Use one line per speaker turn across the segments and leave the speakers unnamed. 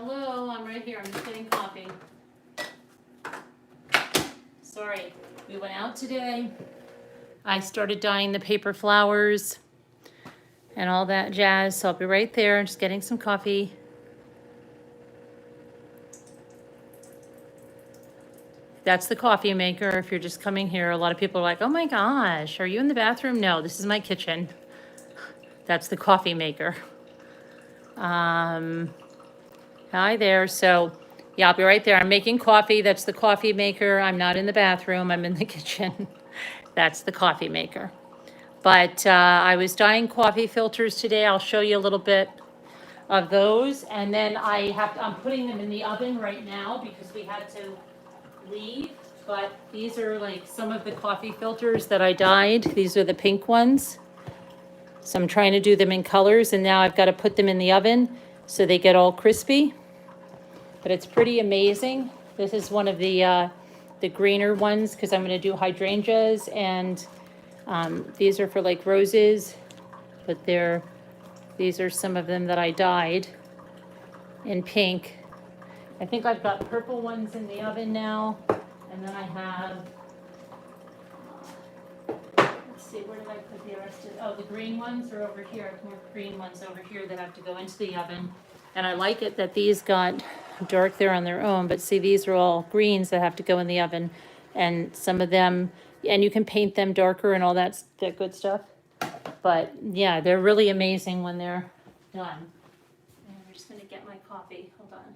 Hello, I'm right here. I'm just getting coffee. Sorry, we went out today. I started dyeing the paper flowers and all that jazz, so I'll be right there. I'm just getting some coffee. That's the coffee maker. If you're just coming here, a lot of people are like, oh my gosh, are you in the bathroom? No, this is my kitchen. That's the coffee maker. Hi there. So yeah, I'll be right there. I'm making coffee. That's the coffee maker. I'm not in the bathroom. I'm in the kitchen. That's the coffee maker. But I was dyeing coffee filters today. I'll show you a little bit of those. And then I'm putting them in the oven right now because we had to leave. But these are like some of the coffee filters that I dyed. These are the pink ones. So I'm trying to do them in colors, and now I've got to put them in the oven so they get all crispy. But it's pretty amazing. This is one of the greener ones because I'm going to do hydrangeas, and these are for like roses, but these are some of them that I dyed in pink. I think I've got purple ones in the oven now, and then I have, let's see, where did I put the rest of, oh, the green ones are over here, more green ones over here that have to go into the oven. And I like it that these got dark there on their own, but see, these are all greens that have to go in the oven, and some of them, and you can paint them darker and all that good stuff. But yeah, they're really amazing when they're done. And I'm just gonna get my coffee, hold on.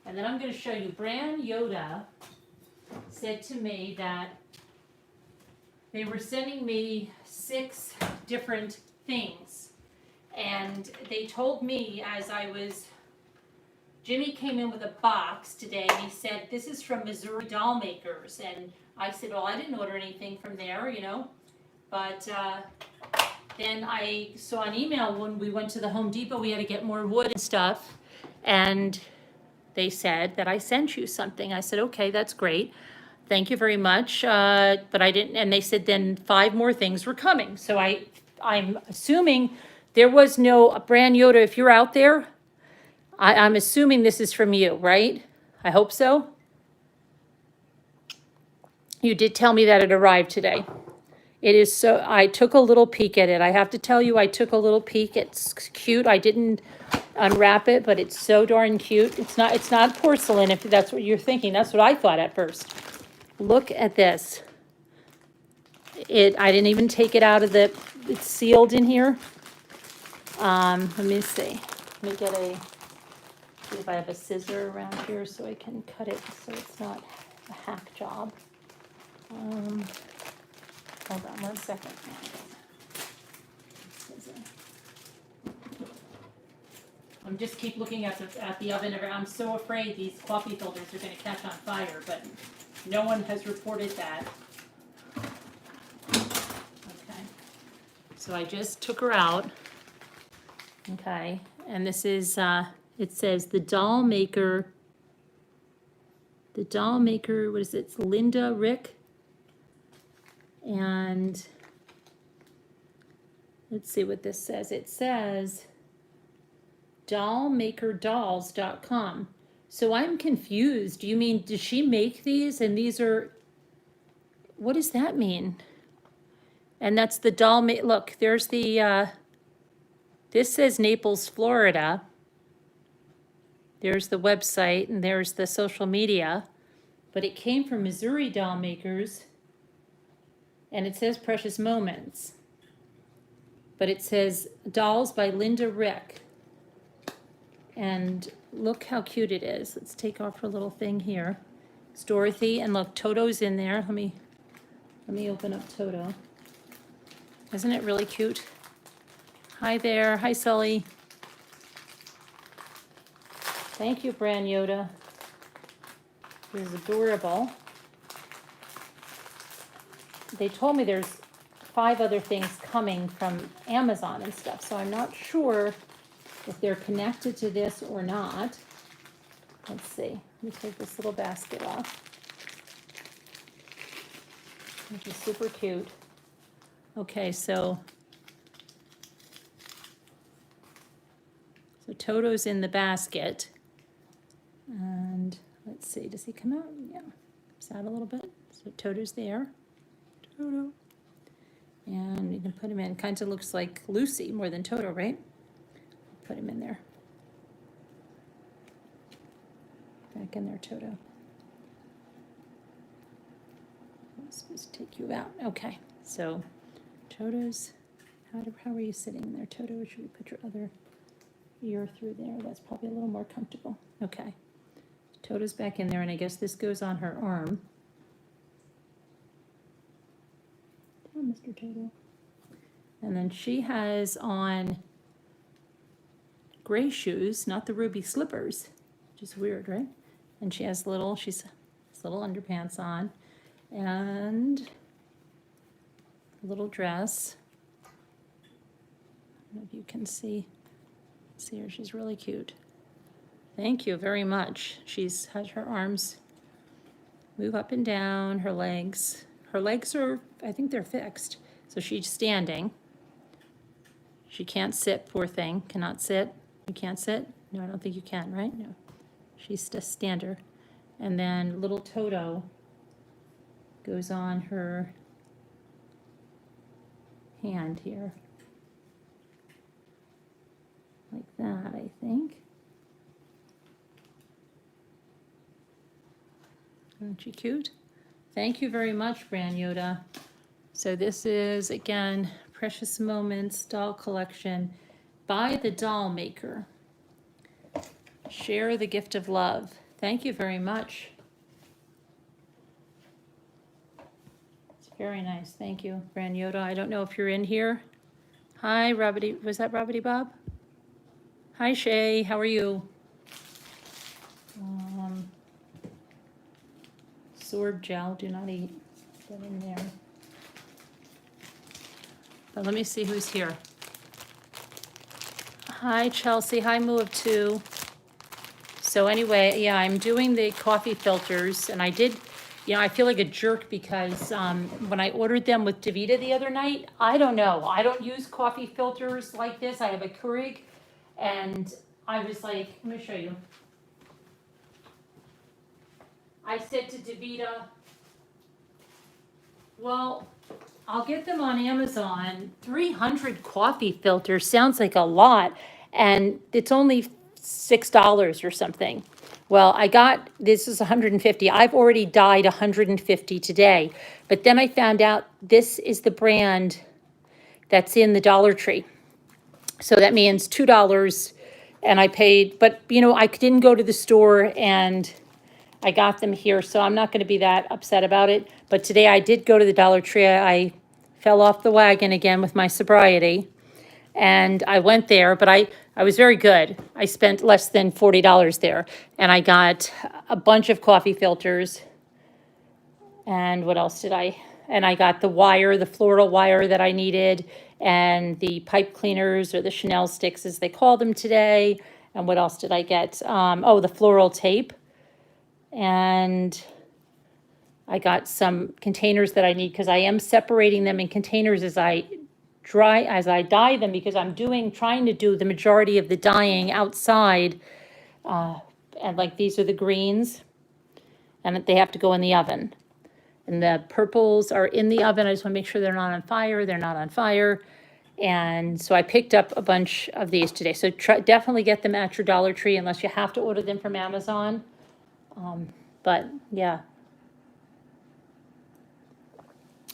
And then I'm gonna show you, Bran Yoda said to me that they were sending me 6 different things. And they told me as Jimmy came in with a box today and he said, this is from Missouri Doll Makers. And I said, well, I didn't order anything from there, you know. But then I saw an email when we went to the Home Depot, we had to get more wood and stuff. And they said that I sent you something. I said, okay, that's great. Thank you very much. But I didn't, and they said then 5 more things were coming. So I'm assuming there was no Bran Yoda. If you're out there, I'm assuming this is from you, right? I hope so. You did tell me that it arrived today. It is so, I took a little peek at it. I have to tell you, I took a little peek. It's cute. I didn't unwrap it, but it's so darn cute. It's not porcelain, if that's what you're thinking. That's what I thought at first. Look at this. I didn't even take it out of it's sealed in here. Let me see. Let me see if I have a scissor around here so I can cut it so it's not a hack job. Hold on 1 second. I'm just keep looking at the oven. I'm so afraid these coffee filters are going to catch on fire, but no one has reported that. Okay. So I just took her out. Okay, and this is, it says the doll maker, what is it? It's Linda Rick. And let's see what this says. It says dollmakerdolls.com. So I'm confused. You mean, does she make these? And these are, what does that mean? And that's the look, there's the, this says Naples, Florida. There's the website and there's the social media, but it came from Missouri Doll Makers, and it says Precious Moments, but it says Dolls by Linda Rick. And look how cute it is. Let's take off her little thing here. It's Dorothy, and look, Toto's in there. Let me open up Toto. Isn't it really cute? Hi there. Hi, Sully. Thank you, Bran Yoda. This is adorable. They told me there's 5 other things coming from Amazon and stuff, so I'm not sure if they're connected to this or not. Let's see. Let me take this little basket off. This is super cute. Okay, so Toto's in the basket. Let's see, does he come out? Yeah, comes out a little bit. So Toto's there. Toto. And you can put him in, kind of looks like Lucy more than Toto, right? Put him in there. Back in there, Toto. I'm supposed to take you out. Okay, so Toto's, how are you sitting there, Toto? Or should we put your other ear through there? That's probably a little more comfortable. Okay. Toto's back in there, and I guess this goes on her arm. Oh, Mr. Toto. And then she has on gray shoes, not the ruby slippers, which is weird, right? And she has little underpants on, and a little dress. I don't know if you can see her, she's really cute. Thank you very much. Has her arms move up and down, her legs. Her legs are, I think they're fixed. So she's standing. She can't sit, poor thing, cannot sit. You can't sit? No, I don't think you can, right? No. She's a stander. And then little Toto goes on her hand here. Like that, I think. Aren't you cute? Thank you very much, Bran Yoda. So this is, again, Precious Moments doll collection by the doll maker. Share the gift of love. Thank you very much. It's very nice. Thank you, Bran Yoda. I don't know if you're in here. Hi, Robbity. Was that Robbity Bob? Hi, Shay. How are you? Sword gel, do not eat. Get in there. But let me see who's here. Hi, Chelsea. Hi, Moo of Two. So anyway, yeah, I'm doing the coffee filters, and I did, I feel like a jerk because when I ordered them with Davita the other night, I don't know. I don't use coffee filters like this. I have a Keurig, and I was like, let me show you. I said to Davita, well, I'll get them on Amazon. 300 coffee filters sounds like a lot, and it's only $6 or something. Well, this is 150. I've already dyed 150 today, but then I found out this is the brand that's in the Dollar Tree. So that means $2, and I paid, but I didn't go to the store and I got them here, so I'm not going to be that upset about it. But today I did go to the Dollar Tree. I fell off the wagon again with my sobriety, and I went there, but I was very good. I spent less than $40 there, and I got a bunch of coffee filters. And what else did I? And I got the wire, the floral wire that I needed, and the pipe cleaners, or the Chanel sticks as they call them today. And what else did I get? Oh, the floral tape. And I got some containers that I need because I am separating them in containers as I dye them, because I'm trying to do the majority of the dyeing outside. And like these are the greens, and they have to go in the oven. And the purples are in the oven. I just want to make sure they're not on fire. They're not on fire. And so I picked up a bunch of these today. So definitely get them at your Dollar Tree unless you have to order them from Amazon. But yeah,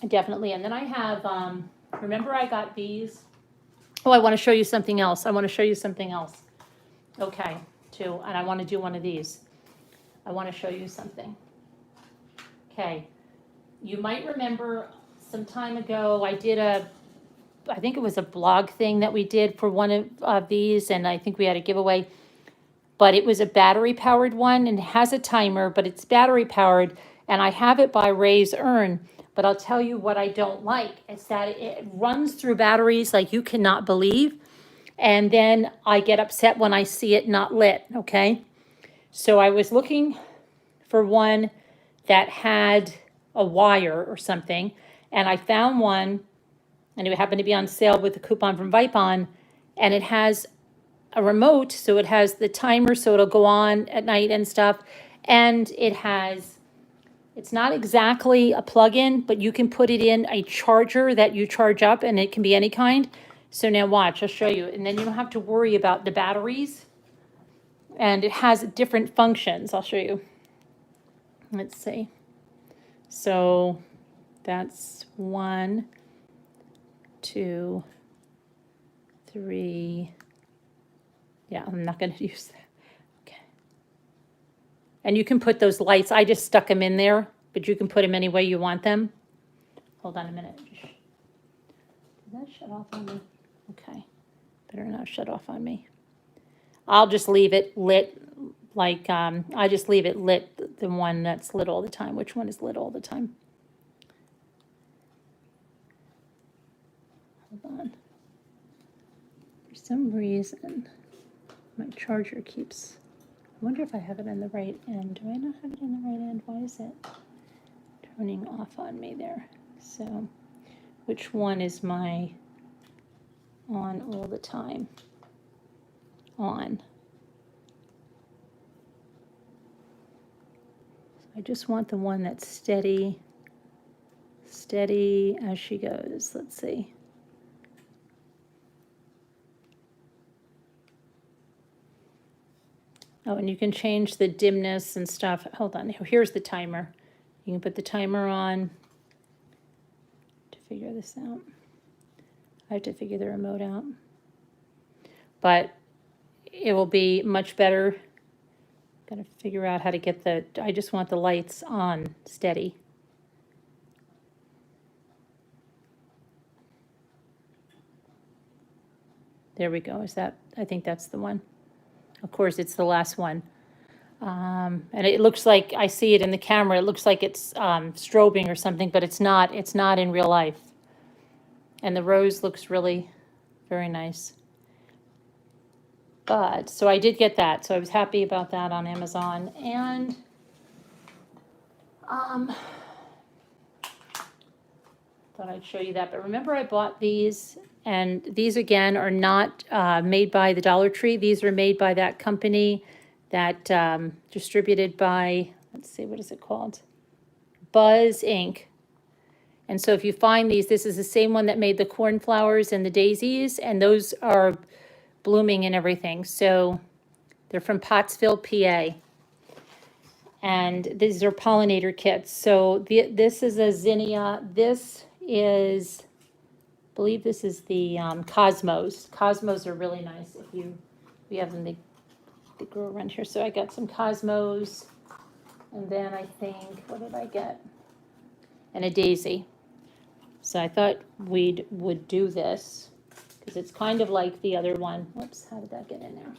definitely. And then I have, remember I got these? Oh, I want to show you something else. Okay, too. And I want to do one of these. I want to show you something. Okay. You might remember some time ago, I think it was a blog thing that we did for one of these, and I think we had a giveaway. But it was a battery-powered one, and it has a timer, but it's battery-powered, and I have it by Ray's Urn. But I'll tell you what I don't like, is that it runs through batteries like you cannot believe, and then I get upset when I see it not lit, okay? So I was looking for one that had a wire or something, and I found one, and it happened to be on sale with a coupon from Vipon, and it has a remote, so it has the timer, so it'll go on at night and stuff, And it's not exactly a plug-in, but you can put it in a charger that you charge up, and it can be any kind. So now watch, I'll show you. And then you don't have to worry about the batteries. And it has different functions. I'll show you. Let's see. So that's 1, 2, 3. Yeah, I'm not going to use that. Okay. And you can put those lights. I just stuck them in there, but you can put them any way you want them. Hold on a minute. Did that shut off on me? Okay. Better not shut off on me. I'll just leave it lit, like, I just leave it lit, the one that's lit all the time. Which one is lit all the time? Hold on. For some reason, my charger keeps, I wonder if I have it on the right end. Do I not have it on the right end? Why is it turning off on me there? So, which one is my on all the time? On. I just want the one that's steady as she goes. Let's see. Oh, and you can change the dimness and stuff. Hold on, here's the timer. You can put the timer on to figure this out. I have to figure the remote out. But it will be much better. Gotta figure out how to get I just want the lights on steady. There we go. I think that's the one. Of course, it's the last one. And it looks like, I see it in the camera, it looks like it's strobing or something, but it's not in real life. And the rose looks really very nice. But, so I did get that, so I was happy about that on Amazon. And thought I'd show you that. But remember, I bought these, and these again are not made by the Dollar Tree. These are made by that company that distributed by, let's see, what is it called? Buzz Inc. And so if you find these, this is the same one that made the cornflowers and the daisies, and those are blooming and everything. So they're from Pottsville, PA. And these are pollinator kits. So this is a zinnia. This is, I believe this is the Cosmos. Cosmos are really nice if we have them, they grow around here. So I got some Cosmos. And then I think, what did I get? And a daisy. So I thought would do this because it's kind of like the other one. Whoops, how did that get in there?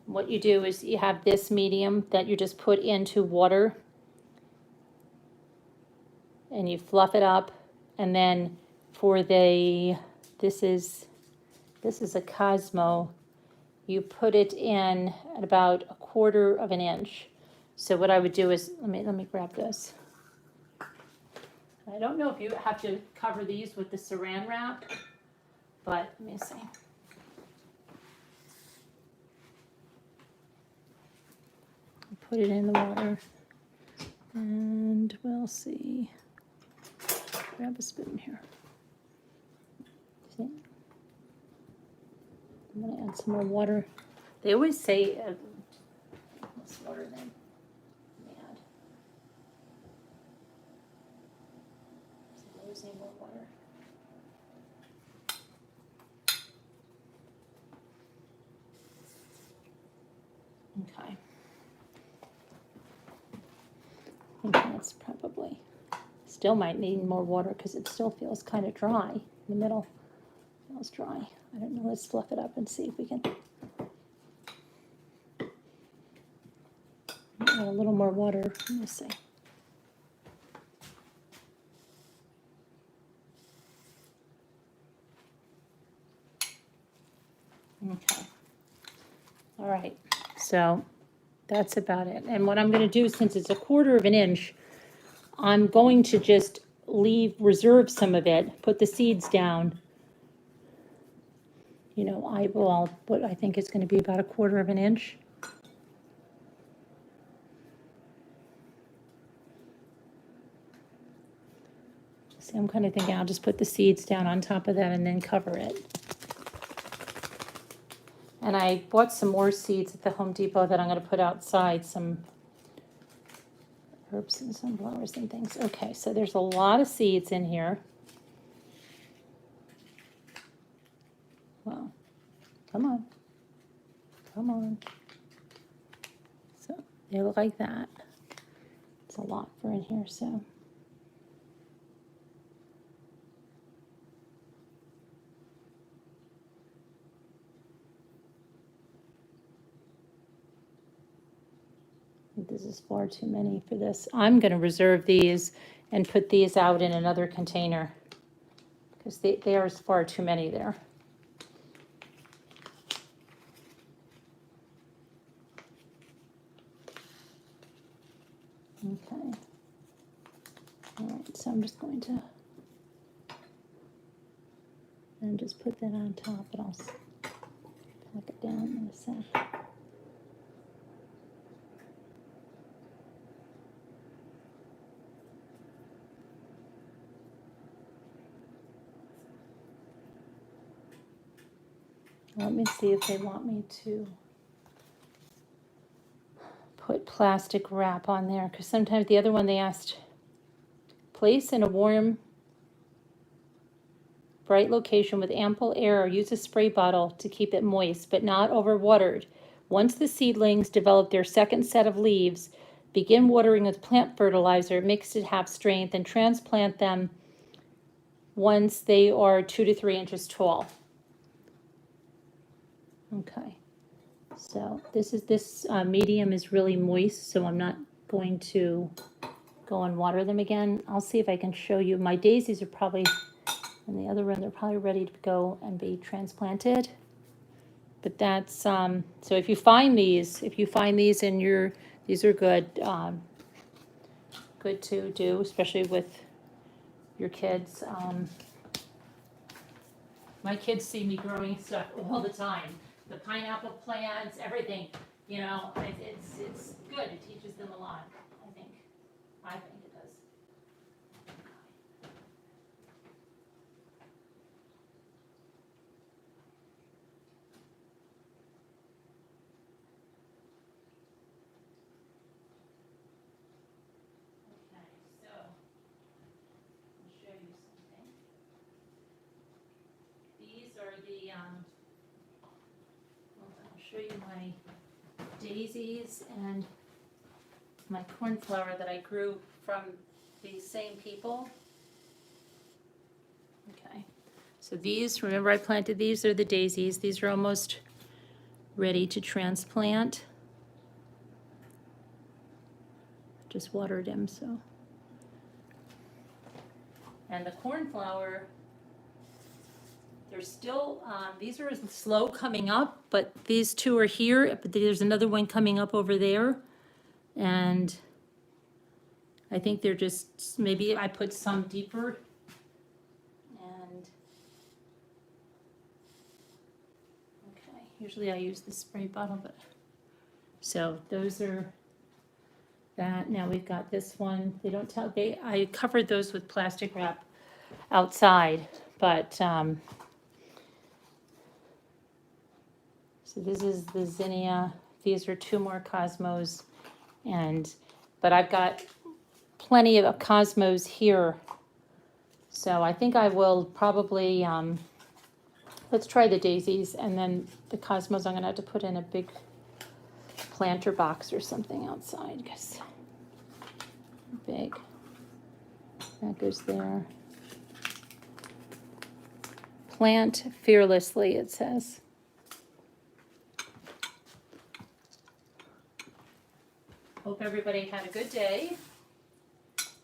What you do is you have this medium that you just put into water and you fluff it up, and then for this is a Cosmo, you put it in at about 1/4 of an inch. So what I would do is, let me grab this. I don't know if you have to cover these with the saran wrap, but let me see. Put it in the water, and we'll see. Grab a spoon here. See? I'm gonna add some more water. They always say less water than we add. So I always need more water. Okay. I think that's probably, still might need more water because it still feels kind of dry in the middle. Feels dry. I don't know. Let's fluff it up and see if we can add a little more water. Let me see. Okay. All right. So that's about it. And what I'm going to do, since it's 1/4 of an inch, I'm going to just reserve some of it, put the seeds down. You know, eyeball what I think is going to be about 1/4 of an inch. So I'm kind of thinking I'll just put the seeds down on top of that and then cover it. And I bought some more seeds at the Home Depot that I'm going to put outside, some herbs and sunflowers and things. Okay, so there's a lot of seeds in here. Well, come on. Come on. So they look like that. It's a lot for in here, so. This is far too many for this. I'm going to reserve these and put these out in another container because there's far too many there. Okay. All right, so I'm just going to and just put that on top, and I'll pack it down in a sec. Let me see if they want me to put plastic wrap on there, because sometimes the other one they asked, place in a warm, bright location with ample air, or use a spray bottle to keep it moist, but not overwatered. Once the seedlings develop their second set of leaves, begin watering with plant fertilizer mixed at half strength and transplant them once they are 2 to 3 inches tall. Okay, so this medium is really moist, so I'm not going to go and water them again. I'll see if I can show you. My daisies are probably in the other room. They're probably ready to go and be transplanted. But that's so if you find these in your, these are good, good to do, especially with your kids. My kids see me growing stuff all the time. The pineapple plants, everything, you know, it's good. It teaches them a lot, I think it does. Okay, so I'll show you something. These are the, I'll show you my daisies and my cornflower that I grew from these same people. Okay, so these, remember I planted these, are the daisies. These are almost ready to transplant. Just watered them, so. And the cornflower, they're still, these are slow coming up, but these two are here, but there's another one coming up over there. And I think they're just, maybe I put some deeper. And, okay, usually I use the spray bottle, but, so those are that. Now we've got this one. They don't tell, I covered those with plastic wrap outside, but, so this is the zinnia. These are 2 more cosmos, but I've got plenty of cosmos here. So I think I will probably, let's try the daisies, and then the cosmos I'm gonna have to put in a big planter box or something outside, because big. That goes there. Plant fearlessly, it says. Hope everybody had a good day.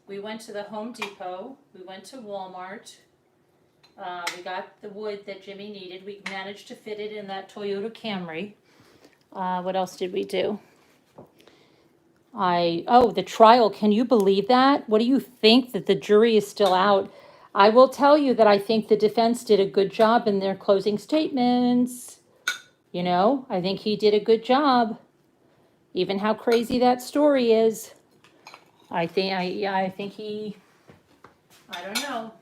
We went to the Home Depot. We went to Walmart. We got the wood that Jimmy needed. We managed to fit it in that Toyota Camry. What else did we do? The trial. Can you believe that? What do you think, that the jury is still out? I will tell you that I think the defense did a good job in their closing statements. You know, I think he did a good job. Even how crazy that story is. I think I don't know.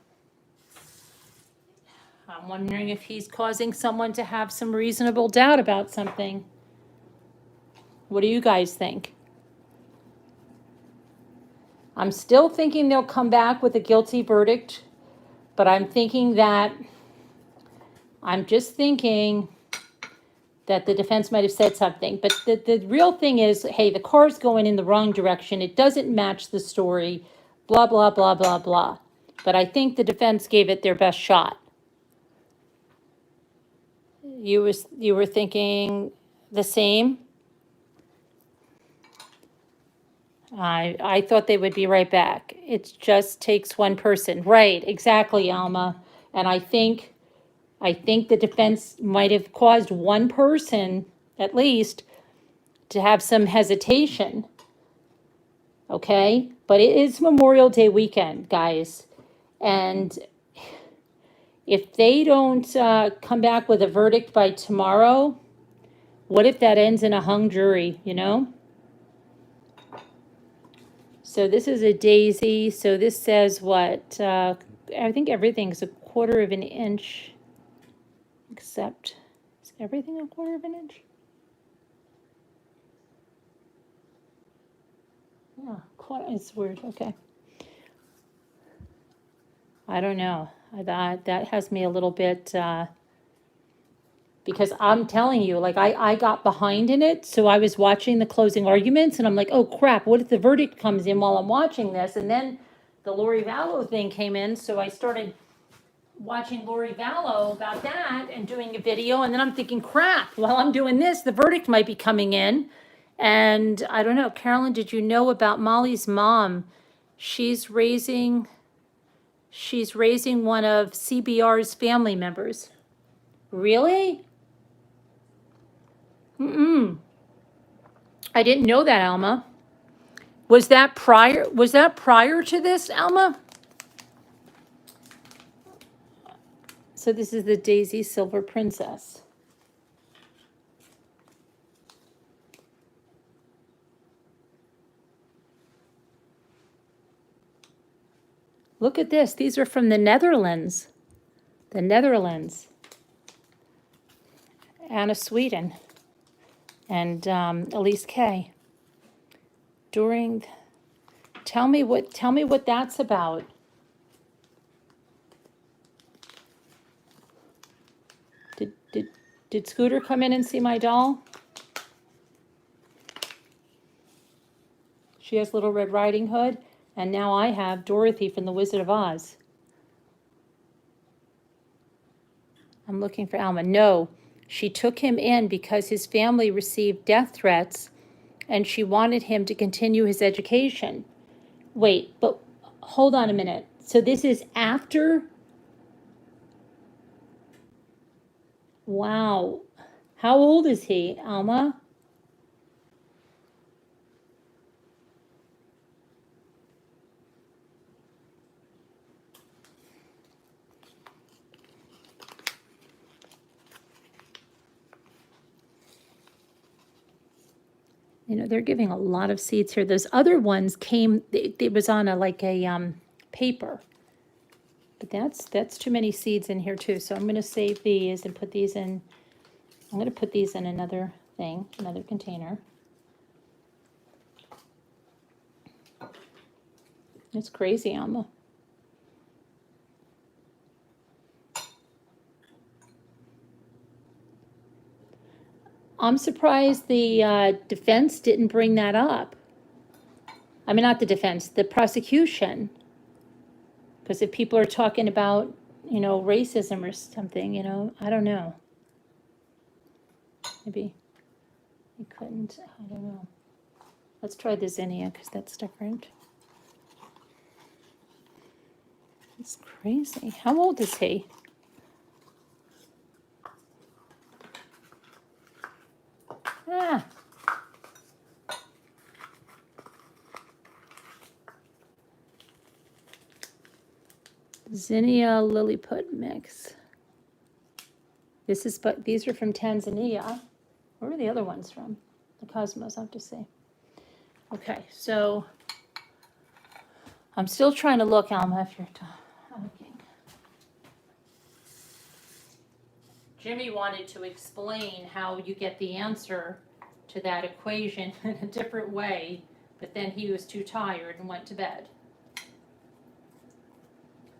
I'm wondering if he's causing someone to have some reasonable doubt about something. What do you guys think? I'm still thinking they'll come back with a guilty verdict, but I'm just thinking that the defense might have said something. But the real thing is, hey, the car's going in the wrong direction. It doesn't match the story, blah, blah, blah, blah, blah. But I think the defense gave it their best shot. You were thinking the same? I thought they would be right back. It just takes one person. Right, exactly, Alma. And I think the defense might have caused one person, at least, to have some hesitation. Okay? But it is Memorial Day weekend, guys. And if they don't come back with a verdict by tomorrow, what if that ends in a hung jury, you know? So this is a daisy. So this says what? I think everything's a 1/4 of an inch, except, is everything a 1/4 of an inch? Yeah, it's weird. Okay. I don't know. That has me a little bit, because I'm telling you, like I got behind in it. So I was watching the closing arguments and I'm like, oh crap, what if the verdict comes in while I'm watching this? And then the Lori Vallow thing came in. So I started watching Lori Vallow about that and doing a video. And then I'm thinking, crap, while I'm doing this, the verdict might be coming in. And I don't know, Carolyn, did you know about Molly's mom? She's raising one of CBR's family members. Really? I didn't know that, Alma. Was that prior to this, Alma? So this is the Daisy Silver Princess. Look at this. These are from the Netherlands. The Netherlands. Anna Sweden and Elise Kay. Tell me what that's about. Did Scooter come in and see my doll? She has Little Red Riding Hood, and now I have Dorothy from The Wizard of Oz. I'm looking for Alma. No, she took him in because his family received death threats and she wanted him to continue his education. Wait, but hold on a minute. So this is after? Wow. How old is he, Alma? You know, they're giving a lot of seeds here. Those other ones came, it was on a paper. But that's too many seeds in here too. So I'm going to save these and put these in. I'm going to put these in another thing, another container. It's crazy, Alma. I'm surprised the defense didn't bring that up. I mean, not the defense, the prosecution. Because if people are talking about, you know, racism or something, you know, I don't know. Maybe he couldn't, I don't know. Let's try the zinnia because that's different. It's crazy. How old is he? Ah. Zinnia Lilliput mix. These are from Tanzania. Where are the other ones from? The Cosmos, I'll have to see. Okay, so I'm still trying to look, Alma, if you're looking. Jimmy wanted to explain how you get the answer to that equation in a different way, but then he was too tired and went to bed.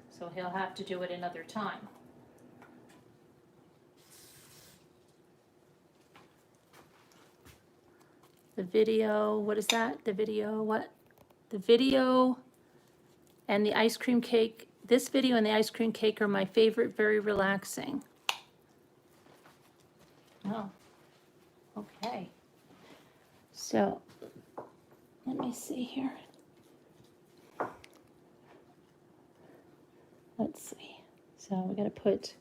So he'll have to do it another time. The video, what is that? The video, what? The video and the ice cream cake. This video and the ice cream cake are my favorite, very relaxing. Oh, okay. So, let me see here. Let's see. So we gotta put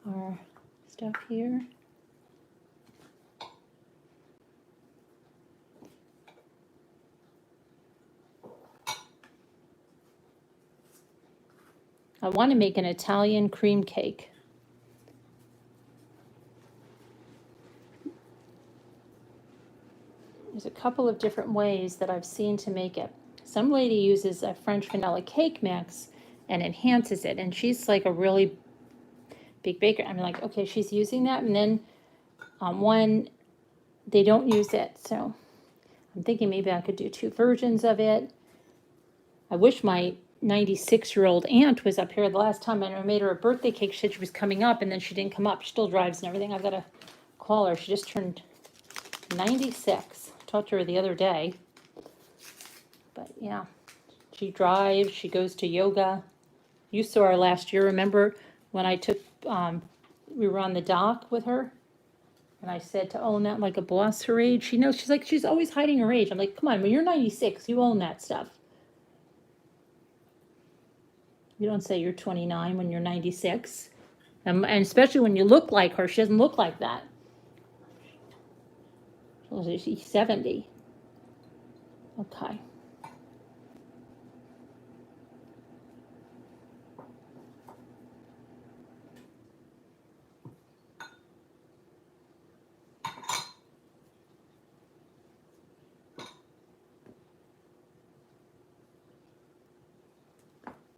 our stuff here. I want to make an Italian cream cake. There's a couple of different ways that I've seen to make it. Some lady uses a French vanilla cake mix and enhances it, and she's like a really big baker. I'm like, okay, she's using that, and then one, they don't use it. So I'm thinking maybe I could do 2 versions of it. I wish my 96-year-old aunt was up here. The last time I made her a birthday cake, she said she was coming up, and then she didn't come up. She still drives and everything. I've got to call her. She just turned 96. Talked to her the other day. But yeah, she drives. She goes to yoga. You saw her last year. Remember when I took, we were on the dock with her? And I said to own that like a boss her age. She knows. She's like, she's always hiding her age. I'm like, come on, when you're 96, you own that stuff. You don't say you're 29 when you're 96. And especially when you look like her. She doesn't look like that. She's 70. Okay.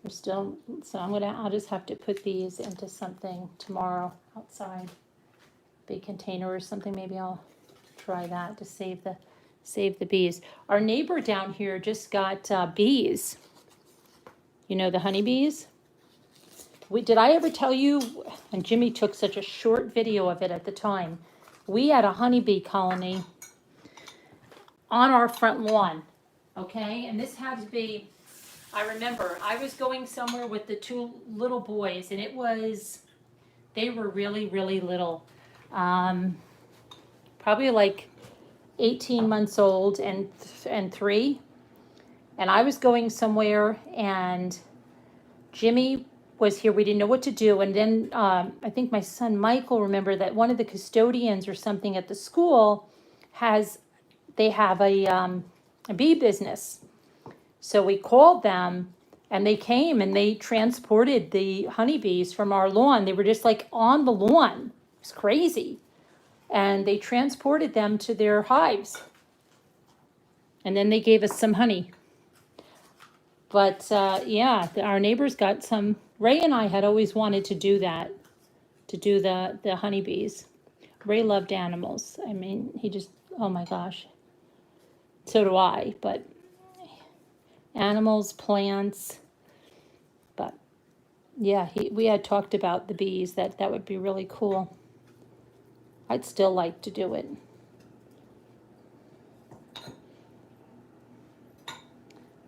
We're still, so I'll just have to put these into something tomorrow outside. Big container or something. Maybe I'll try that to save the bees. Our neighbor down here just got bees. You know, the honeybees? Did I ever tell you, and Jimmy took such a short video of it at the time, we had a honeybee colony on our front lawn, okay? And this had to be, I remember, I was going somewhere with the 2 little boys, and they were really, really little. Probably like 18 months old and 3. And I was going somewhere, and Jimmy was here. We didn't know what to do. And then I think my son Michael remembered that one of the custodians or something at the school they have a bee business. So we called them, and they came and they transported the honeybees from our lawn. They were just like on the lawn. It was crazy. And they transported them to their hives. And then they gave us some honey. But yeah, our neighbors got some. Ray and I had always wanted to do that, to do the honeybees. Ray loved animals. I mean, he just, oh my gosh. So do I, but animals, plants. But yeah, we had talked about the bees, that would be really cool. I'd still like to do it.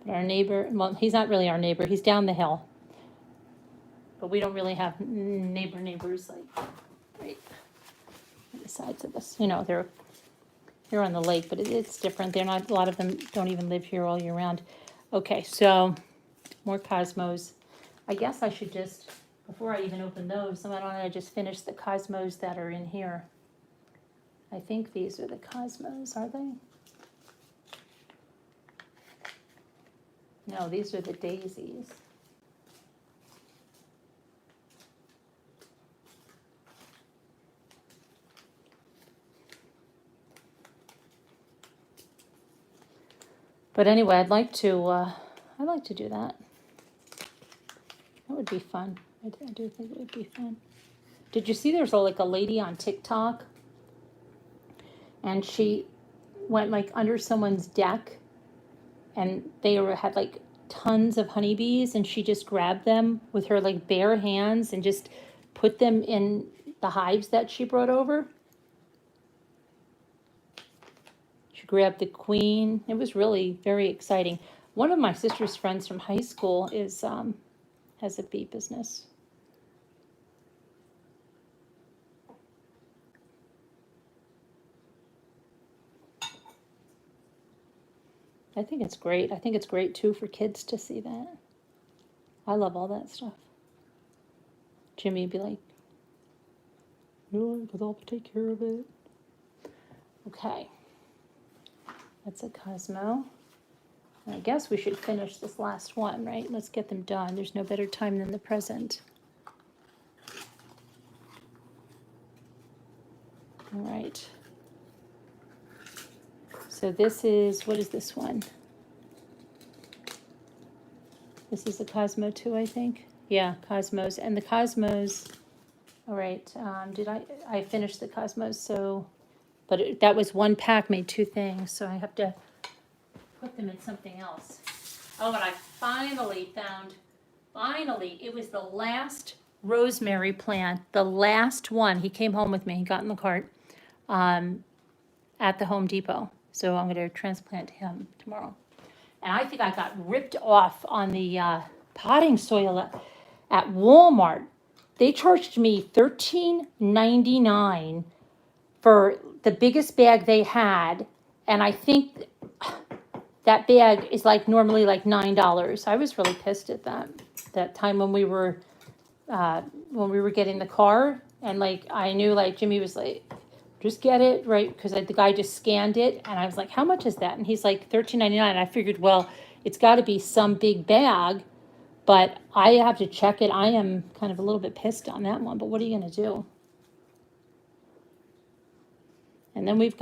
But our neighbor, well, he's not really our neighbor, he's down the hill. But we don't really have neighbors like right on the sides of us. You know, they're on the lake, but it's different. They're not, a lot of them don't even live here all year round. Okay, so more cosmos. I guess I should just, before I even open those, why don't I just finish the cosmos that are in here? I think these are the cosmos, are they? No, these are the daisies. But anyway, I'd like to I'd like to do that. That would be fun. I do think it would be fun. Did you see there's like a lady on TikTok, and she went like under someone's deck, and had like tons of honeybees, and she just grabbed them with her like bare hands and just put them in the hives that she brought over. She grabbed the queen. It was really very exciting. One of my sister's friends from high school has a bee business. I think it's great. I think it's great too for kids to see that. I love all that stuff. Jimmy would be like, no, because I'll take care of it. Okay. That's a Cosmo. And I guess we should finish this last one, right? Let's get them done. There's no better time than the present. All right. So this is, what is this one? This is a Cosmo too, I think. Yeah, Cosmos. And the Cosmos, all right, I finished the Cosmos, so, but that was one pack, made two things, so I have to put them in something else. Oh, and I finally found, it was the last rosemary plant, the last one. He came home with me, he got in the cart, at the Home Depot. So I'm gonna transplant him tomorrow. And I think I got ripped off on the potting soil at Walmart. They charged me $13.99 for the biggest bag they had, and I think that bag is like normally like $9. I was really pissed at that time when we were getting the car, and like I knew like Jimmy was like, just get it, right? Because the guy just scanned it, and I was like, how much is that? And he's like, $13.99. I figured, well, it's got to be some big bag, but I have to check it. I am kind of a little bit pissed on that one, but what are you going to do? And then we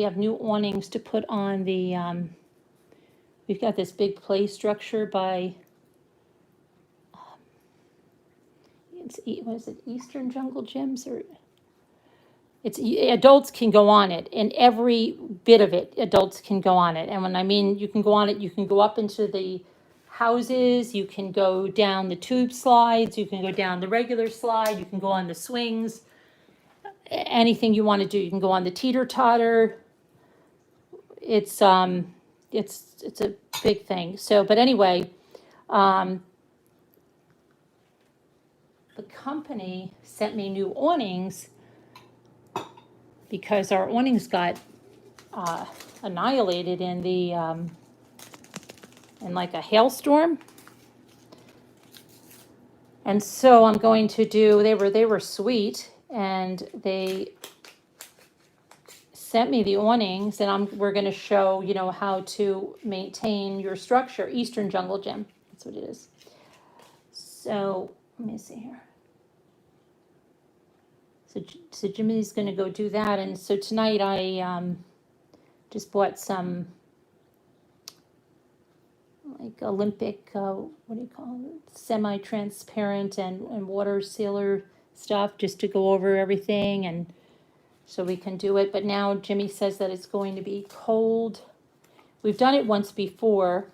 have new awnings to put on the, we've got this big play structure by, what is it, Eastern Jungle Gyms, or it's adults can go on it, and every bit of it, adults can go on it. And when I mean you can go on it, you can go up into the houses, you can go down the tube slides, you can go down the regular slide, you can go on the swings, anything you want to do. You can go on the teeter-totter. It's a big thing. So, but anyway, the company sent me new awnings because our awnings got annihilated in the in like a hailstorm. And so I'm going to do, they were sweet, and they sent me the awnings, and we're going to show, you know, how to maintain your structure. Eastern Jungle Gym, that's what it is. So let me see here. So Jimmy's going to go do that, and so tonight I just bought some like Olympic, what do you call it, semi-transparent and water sealer stuff, just to go over everything, and so we can do it. But now Jimmy says that it's going to be cold. We've done it once before,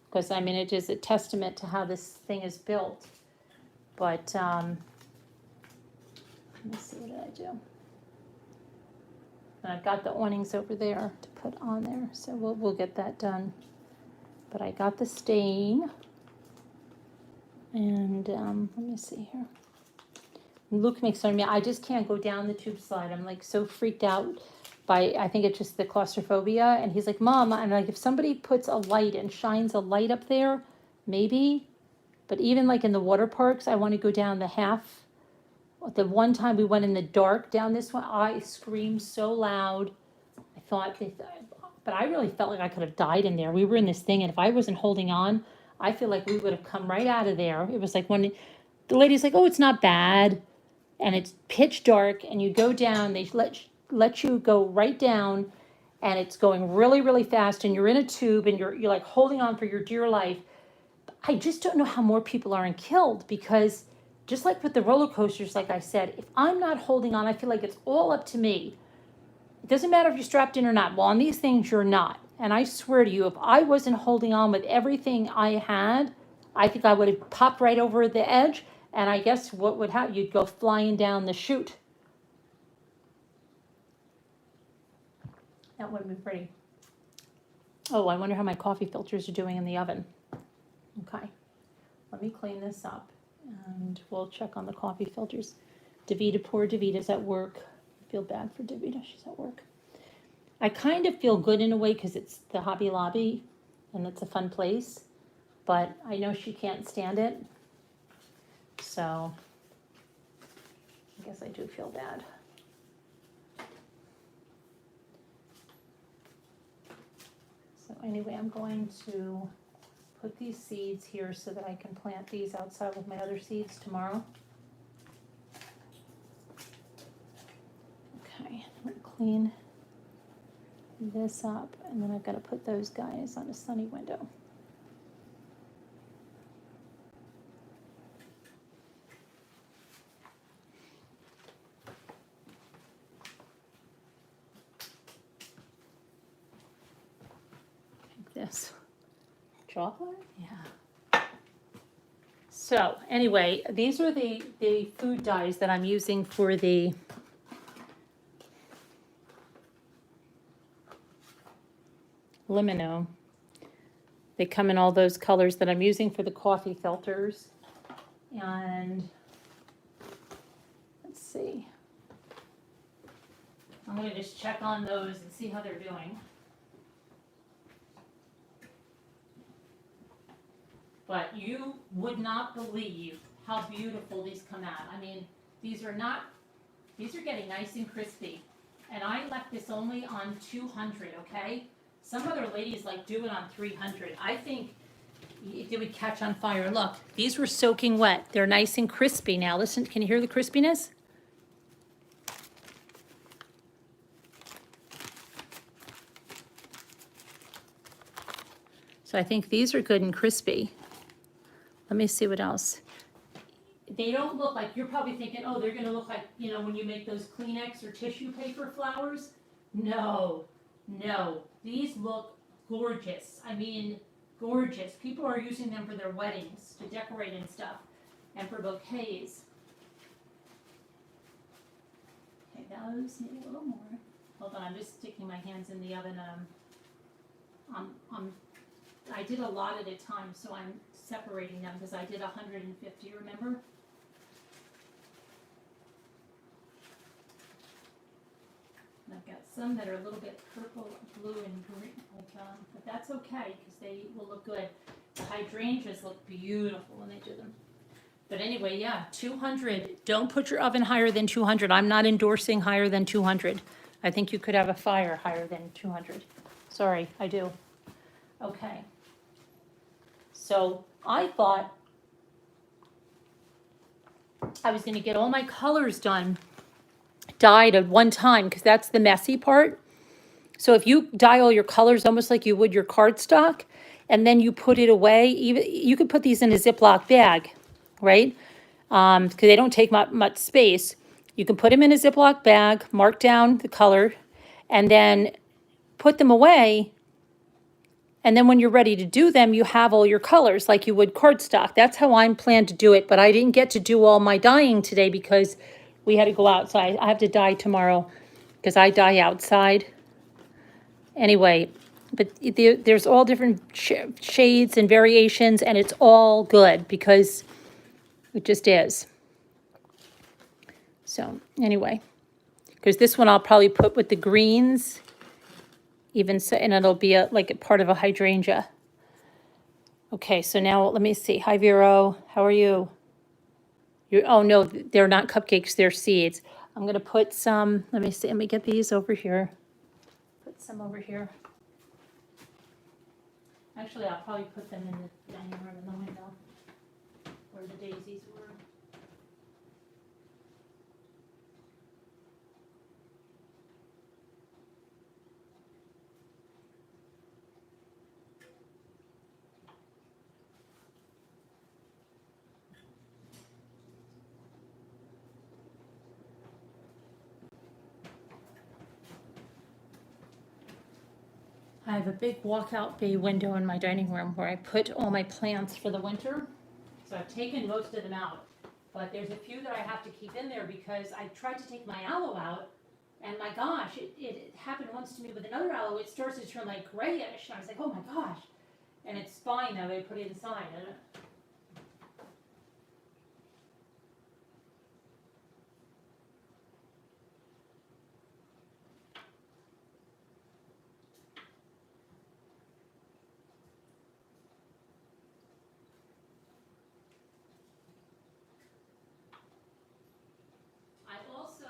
because I mean it is a testament to how this thing is built. But let me see, what did I do? And I've got the awnings over there to put on there, so we'll get that done. But I got the stain, and let me see here. Luke makes fun of me. I just can't go down the tube slide. I'm like so freaked out by, I think it's just the claustrophobia. And he's like, Mom, I'm like, if somebody puts a light and shines a light up there, maybe. But even like in the water parks, I want to go down the half. The one time we went in the dark down this one, I screamed so loud. I thought, but I really felt like I could have died in there. We were in this thing, and if I wasn't holding on, I feel like we would have come right out of there. It was like when the lady's like, oh, it's not bad. And it's pitch dark, and you go down, they let you go right down, and it's going really, really fast, and you're in a tube, and you're like holding on for your dear life. I just don't know how more people aren't killed, because just like with the roller coasters, like I said, if I'm not holding on, I feel like it's all up to me. It doesn't matter if you're strapped in or not. Well, on these things, you're not. And I swear to you, if I wasn't holding on with everything I had, I think I would have popped right over the edge. And I guess what would happen, you'd go flying down the chute. That wouldn't be pretty. Oh, I wonder how my coffee filters are doing in the oven. Okay, let me clean this up and we'll check on the coffee filters. Davida, poor Davita's at work. I feel bad for Davida, she's at work. I kind of feel good in a way because it's the Hobby Lobby and it's a fun place, but I know she can't stand it. So I guess I do feel bad. So anyway, I'm going to put these seeds here so that I can plant these outside with my other seeds tomorrow. Okay, I'm going to clean this up, and then I've got to put those guys on a sunny window. Like this. Chocolate? Yeah. So anyway, these are the food dyes that I'm using for the Limino. They come in all those colors that I'm using for the coffee filters. And let's see. I'm going to just check on those and see how they're doing. But you would not believe how beautiful these come out. I mean, these are getting nice and crispy. And I left this only on 200, okay? Some other ladies like do it on 300. I think they would catch on fire. Look, these were soaking wet. They're nice and crispy now. Listen, can you hear the crispiness? So I think these are good and crispy. Let me see what else. They don't look like, you're probably thinking, oh, they're gonna look like, you know, when you make those Kleenex or tissue paper flowers. No, no, these look gorgeous. I mean, gorgeous. People are using them for their weddings to decorate and stuff, and for bouquets. Okay, those need a little more. Hold on, I'm just sticking my hands in the oven. I did a lot at a time, so I'm separating them because I did 150, remember? And I've got some that are a little bit purple, blue, and green, but that's okay because they will look good. The hydrangeas look beautiful when they do them. But anyway, yeah, 200. Don't put your oven higher than 200. I'm not endorsing higher than 200. I think you could have a fire higher than 200. Sorry, I do. Okay. So I thought I was going to get all my colors dyed at one time because that's the messy part. So if you dye all your colors almost like you would your cardstock, and then you put it away, even you could put these in a Ziploc bag, right? Because they don't take much space. You can put them in a Ziploc bag, mark down the color, and then put them away. And then when you're ready to do them, you have all your colors like you would cardstock. That's how I'm planned to do it, but I didn't get to do all my dyeing today because we had to go out. So I have to dye tomorrow because I dye outside. Anyway, but there's all different shades and variations, and it's all good because it just is. So anyway, because this one I'll probably put with the greens. Even so, and it'll be like a part of a hydrangea. Okay, so now let me see. Hi, Vero. How are you? Oh, no, they're not cupcakes. They're seeds. I'm going to put some, let me see. Let me get these over here. Put some over here. Actually, I'll probably put them in the dining room in the window where the daisies were. I have a big walkout bay window in my dining room where I put all my plants for the winter. So I've taken most of them out, but there's a few that I have to keep in there because I tried to take my aloe out, and my gosh, it happened once to me with another aloe. It starts to turn like grayish, and I was like, oh my gosh. And it's fine now, they put it inside. I also,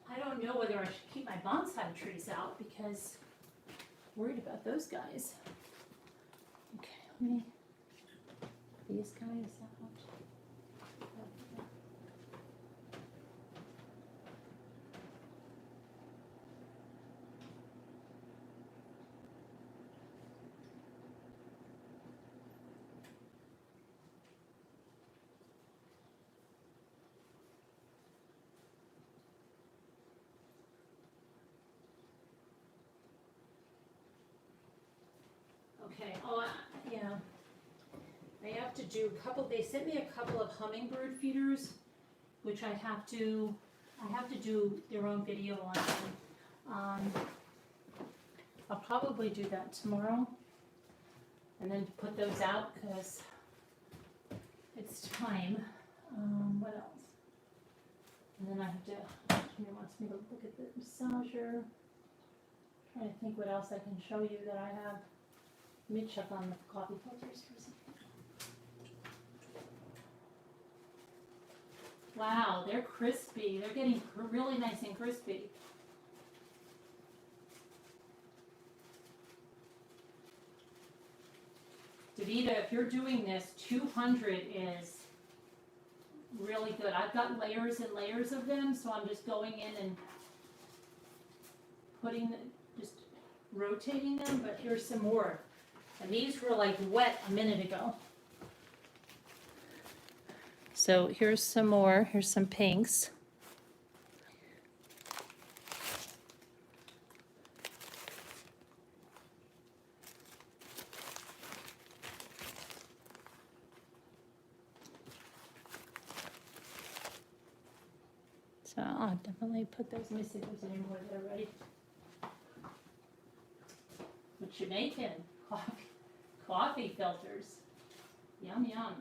I don't know whether I should keep my bonsai trees out because I'm worried about those guys. Okay, let me, these guys out. Okay, yeah. I have to do a couple, they sent me a couple of hummingbird feeders, which I have to do their own video on them. I'll probably do that tomorrow, and then put those out, because it's time. What else? And then I have to, Jimmy wants me to look at the massager. Trying to think what else I can show you that I have. Let me check on the coffee filters for a second. Wow, they're crispy. They're getting really nice and crispy. Davida, if you're doing this, 200 is really good. I've got layers and layers of them, so I'm just going in and putting, just rotating them, but here's some more. And these were like wet a minute ago. So here's some more, here's some pinks. So I'll definitely put those, let me see if there's any more that are ready. What you making? Coffee filters. Yum, yum.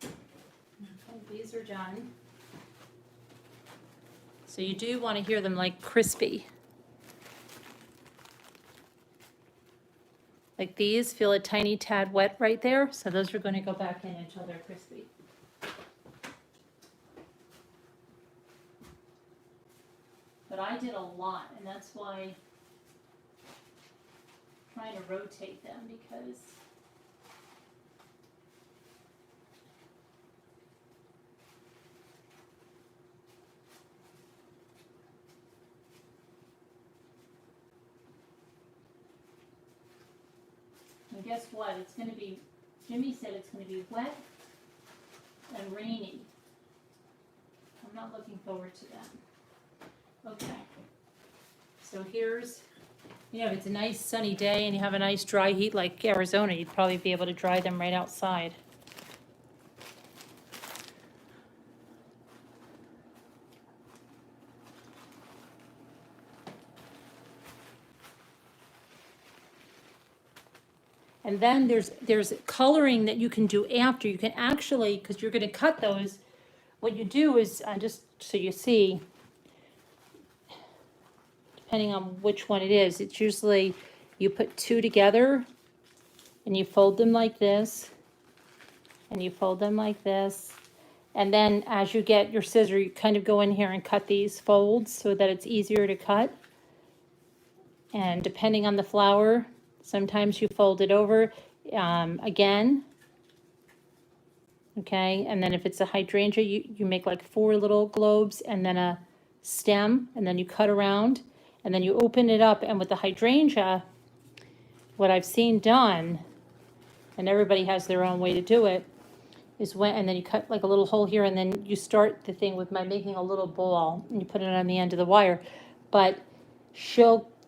Okay, these are done. So you do want to hear them like crispy. Like these feel a tiny tad wet right there, so those are going to go back in until they're crispy. But I did a lot, and that's why I'm trying to rotate them, because and guess what? It's going to be, Jimmy said it's going to be wet and rainy. I'm not looking forward to that. Okay, so here's, you know, if it's a nice sunny day and you have a nice dry heat like Arizona, you'd probably be able to dry them right outside. And then there's coloring that you can do after. You can actually, because you're going to cut those, what you do is, just so you see, depending on which one it is, it's usually you put two together and you fold them like this, and you fold them like this, and then as you get your scissor, you kind of go in here and cut these folds so that it's easier to cut. And depending on the flower, sometimes you fold it over again. Okay, and then if it's a hydrangea, you make like 4 little globes and then a stem, and then you cut around, and then you open it up. And with the hydrangea, what I've seen done, and everybody has their own way to do it, is when, and then you cut like a little hole here, and then you start the thing with making a little ball, and you put it on the end of the wire. But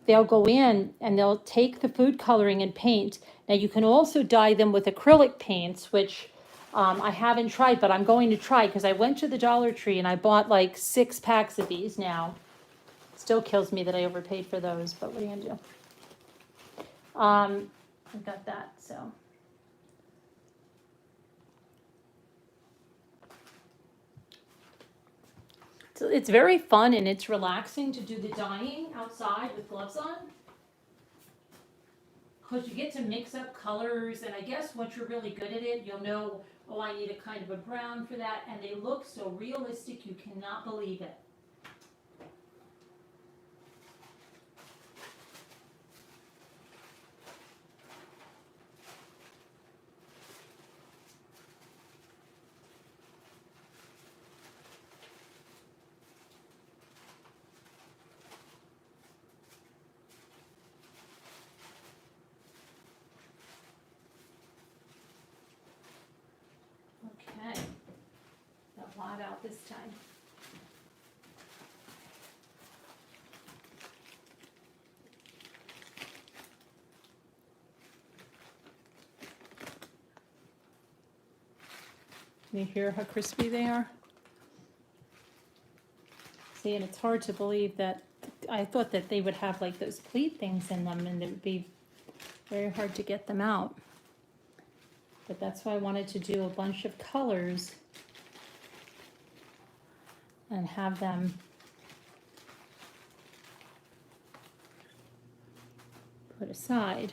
they'll go in and they'll take the food coloring and paint. Now you can also dye them with acrylic paints, which I haven't tried, but I'm going to try, because I went to the Dollar Tree and I bought like 6 packs of these now. Still kills me that I overpaid for those, but what are you gonna do? I got that, so. So it's very fun and it's relaxing to do the dyeing outside with gloves on. Because you get to mix up colors, and I guess once you're really good at it, you'll know, oh, I need a kind of a brown for that, and they look so realistic you cannot believe it. Okay, got a lot out this time. Can you hear how crispy they are? See, and it's hard to believe that, I thought that they would have like those pleat things in them and it would be very hard to get them out. But that's why I wanted to do a bunch of colors and have them put aside.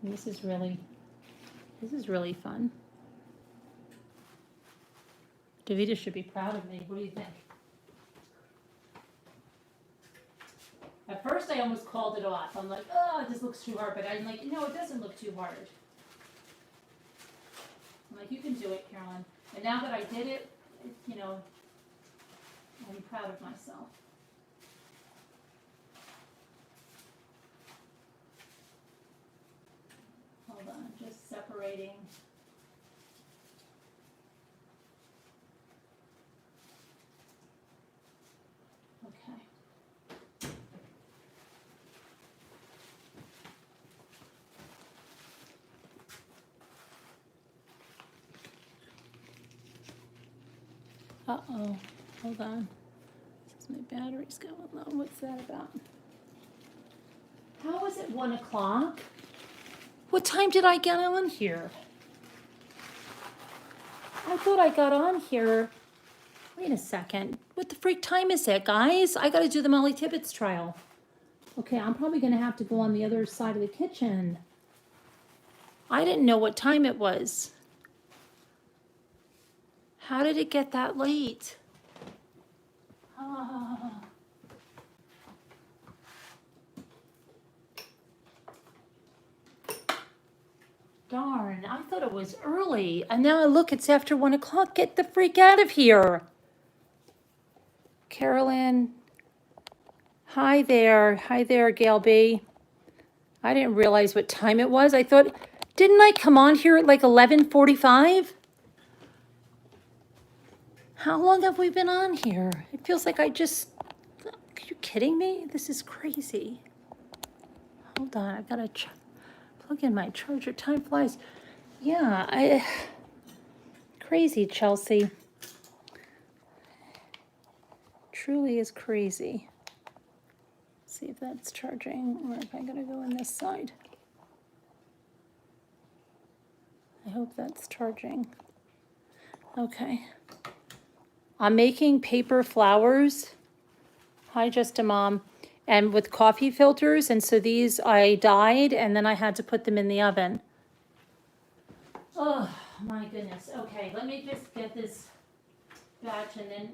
And this is really fun. Davida should be proud of me. What do you think? At first I almost called it off. I'm like, oh, this looks too hard. But I'm like, no, it doesn't look too hard. I'm like, you can do it, Carolyn. And now that I did it, you know, I'm proud of myself. Hold on, I'm just separating. Okay. Uh-oh, hold on. Says my battery's going low. What's that about? How is it 1 o'clock? What time did I get on here? I thought I got on here. Wait a second. What the freak time is it, guys? I gotta do the Molly Tibbetts trial. Okay, I'm probably gonna have to go on the other side of the kitchen. I didn't know what time it was. How did it get that late? Ah. Darn, I thought it was early. And now I look, it's after 1 o'clock. Get the freak out of here. Carolyn. Hi there, Gail B. I didn't realize what time it was. I thought, didn't I come on here at like 11:45? How long have we been on here? It feels like are you kidding me? This is crazy. Hold on, I've got to plug in my charger. Time flies. Yeah, crazy, Chelsea. Truly is crazy. Let's see if that's charging, or if I gotta go on this side. I hope that's charging. Okay. I'm making paper flowers. Hi, Just a Mom. And with coffee filters, and so these I dyed, and then I had to put them in the oven. Oh, my goodness. Okay, let me just get this batch and then...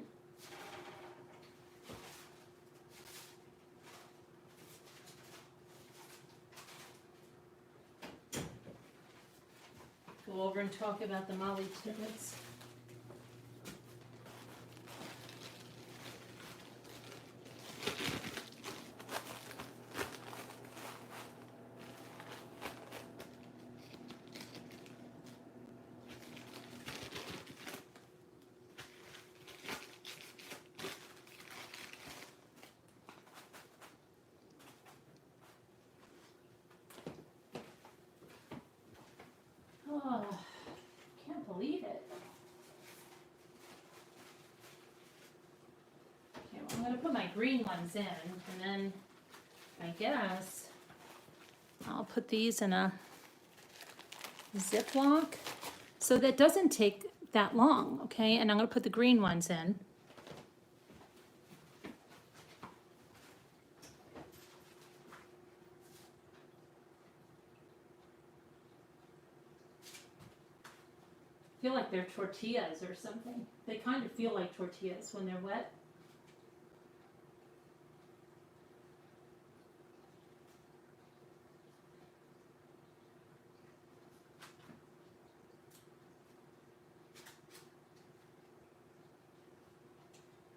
go over and talk about the Molly Tibbetts. put my green ones in, and then I guess I'll put these in a Ziploc. So that doesn't take that long, okay? And I'm gonna put the green ones in. I feel like they're tortillas or something. They kind of feel like tortillas when they're wet.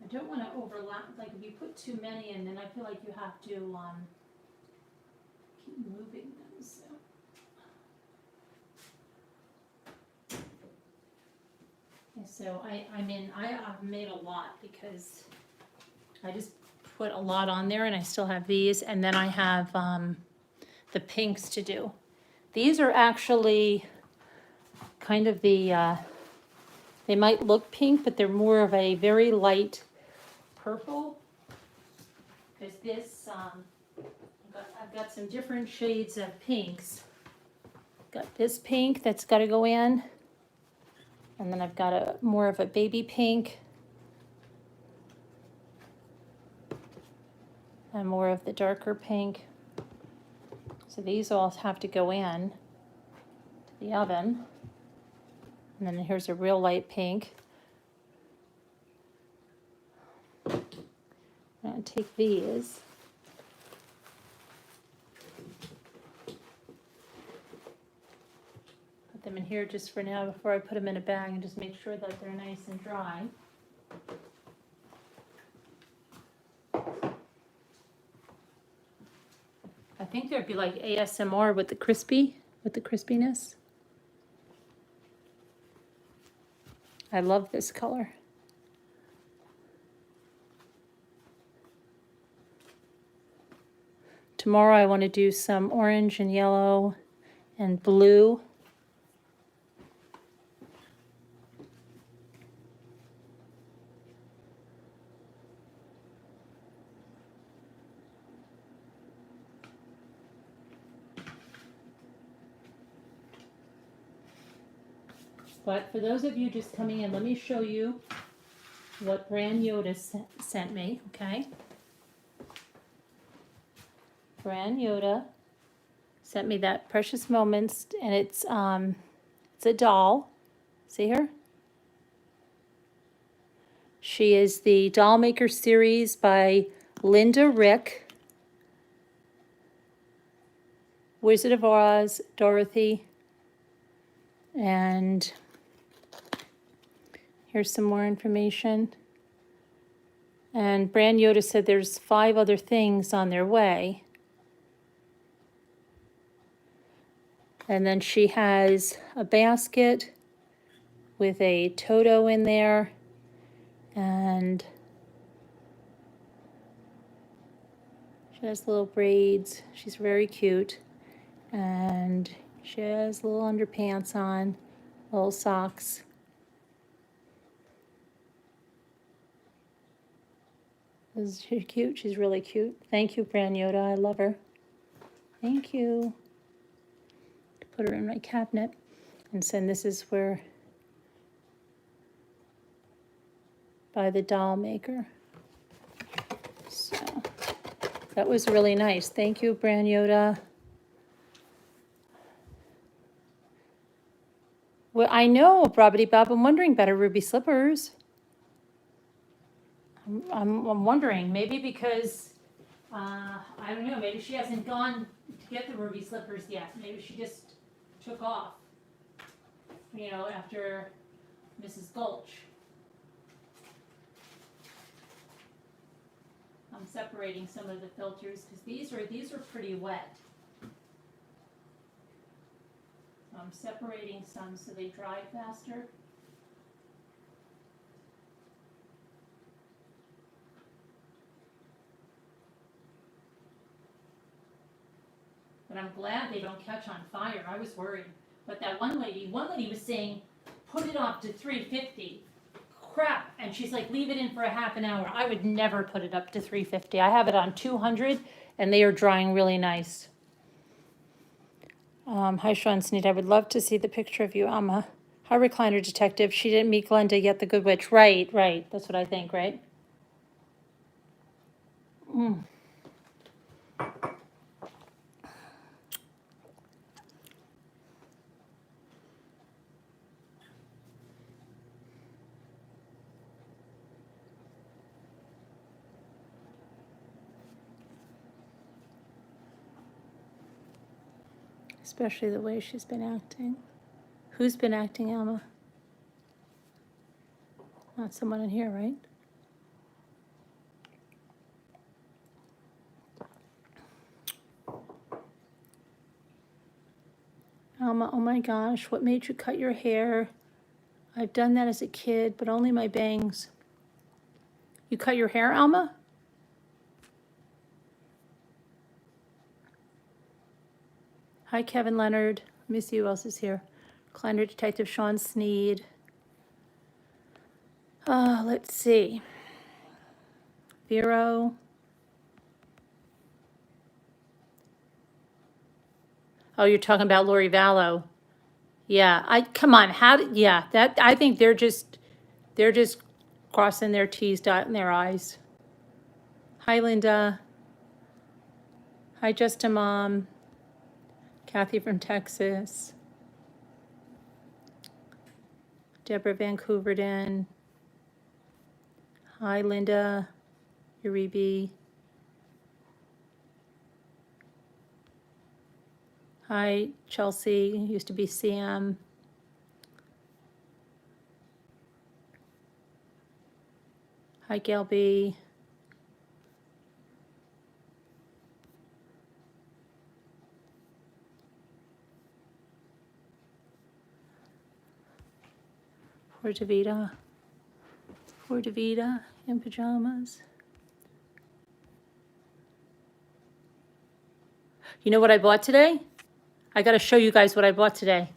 I don't want to overlap, like if you put too many in, then I feel like you have to keep moving them, so. And so I mean, I've made a lot because I just put a lot on there, and I still have these, and then I have the pinks to do. These are actually kind of the, they might look pink, but they're more of a very light purple. Because this, I've got some different shades of pinks. Got this pink that's got to go in. And then I've got more of a baby pink. And more of the darker pink. So these all have to go in to the oven. And then here's a real light pink. I'm going to take these. Put them in here just for now before I put them in a bag, and just make sure that they're nice and dry. I think there'd be like ASMR with the crispiness. I love this color. Tomorrow I want to do some orange and yellow and blue. But for those of you just coming in, let me show you what Bran Yoda sent me, okay? Bran Yoda sent me that Precious Moments, and it's a doll. See her? She is the Doll Maker series by Linda Rick. Wizard of Oz, Dorothy, and here's some more information. And Bran Yoda said there's 5 other things on their way. And then she has a basket with a Toto in there, and she has little braids. She's very cute. And she has little underpants on, little socks. Is she cute? She's really cute. Thank you, Bran Yoda. I love her. Thank you. Put her in my cabinet. And so this is where, by the Doll Maker. So that was really nice. Thank you, Bran Yoda. Well, I know, Bobbity Bob. I'm wondering about her ruby slippers. I'm wondering, maybe because, I don't know, maybe she hasn't gone to get the ruby slippers yet. Maybe she just took off, you know, after Mrs. Gulch. I'm separating some of the filters because these are pretty wet. So I'm separating some so they dry faster. But I'm glad they don't catch on fire. I was worried. But that one lady was saying, put it off to 350 crap. And she's like, leave it in for a half an hour. I would never put it up to 350. I have it on 200 and they are drying really nice. Hi, Sean Sneed. I would love to see the picture of you, Alma. Hi, Recliner Detective. She didn't meet Glenda yet, the good witch. Right, right. That's what I think, right? Especially the way she's been acting. Who's been acting, Alma? Not someone in here, right? Alma, oh my gosh, what made you cut your hair? I've done that as a kid, but only my bangs. You cut your hair, Alma? Hi, Kevin Leonard. Let me see who else is here. Kleiner Detective Sean Sneed. Let's see. Vero. Oh, you're talking about Lori Vallow. Yeah, come on, that, I think they're just crossing their T's, dotting their I's. Hi, Linda. Hi, Just a Mom. Kathy from Texas. Deborah Vancouverden. Hi, Linda. Uribe. Hi, Chelsea. Used to be Sam. Hi, Gail B. Poor Davida. Poor Davida in pajamas. You know what I bought today? I got to show you guys what I bought today.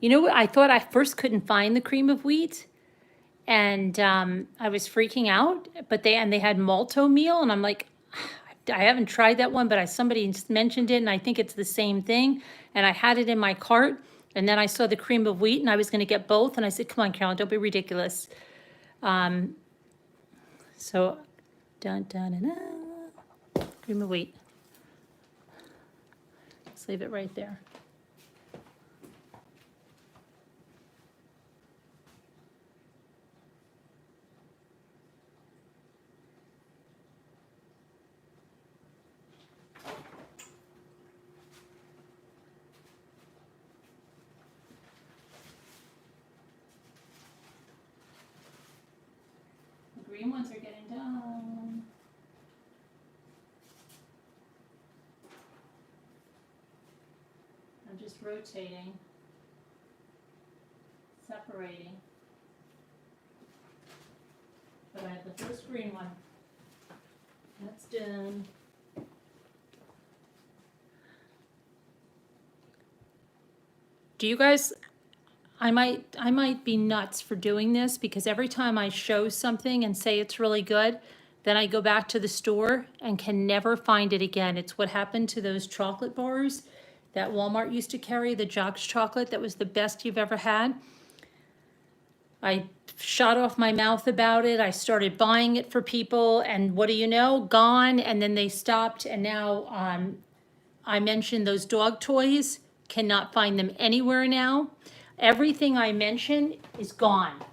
You know what? I thought I first couldn't find the cream of wheat, and I was freaking out. But they had malto meal, and I'm like, I haven't tried that one, but somebody mentioned it, and I think it's the same thing. And I had it in my cart, and then I saw the cream of wheat, and I was going to get both, and I said, "Come on, Carolyn, don't be ridiculous." So, cream of wheat. Let's leave it right there. The green ones are getting done. I'm just rotating, separating. But I have the first green one. That's done. Do you guys, I might be nuts for doing this, because every time I show something and say it's really good, then I go back to the store and can never find it again. It's what happened to those chocolate bars that Walmart used to carry, the Jocks chocolate that was the best you've ever had. I shot off my mouth about it. I started buying it for people, and what do you know? Gone, and then they stopped, and now I mentioned those dog toys. Cannot find them anywhere now. Everything I mentioned is gone.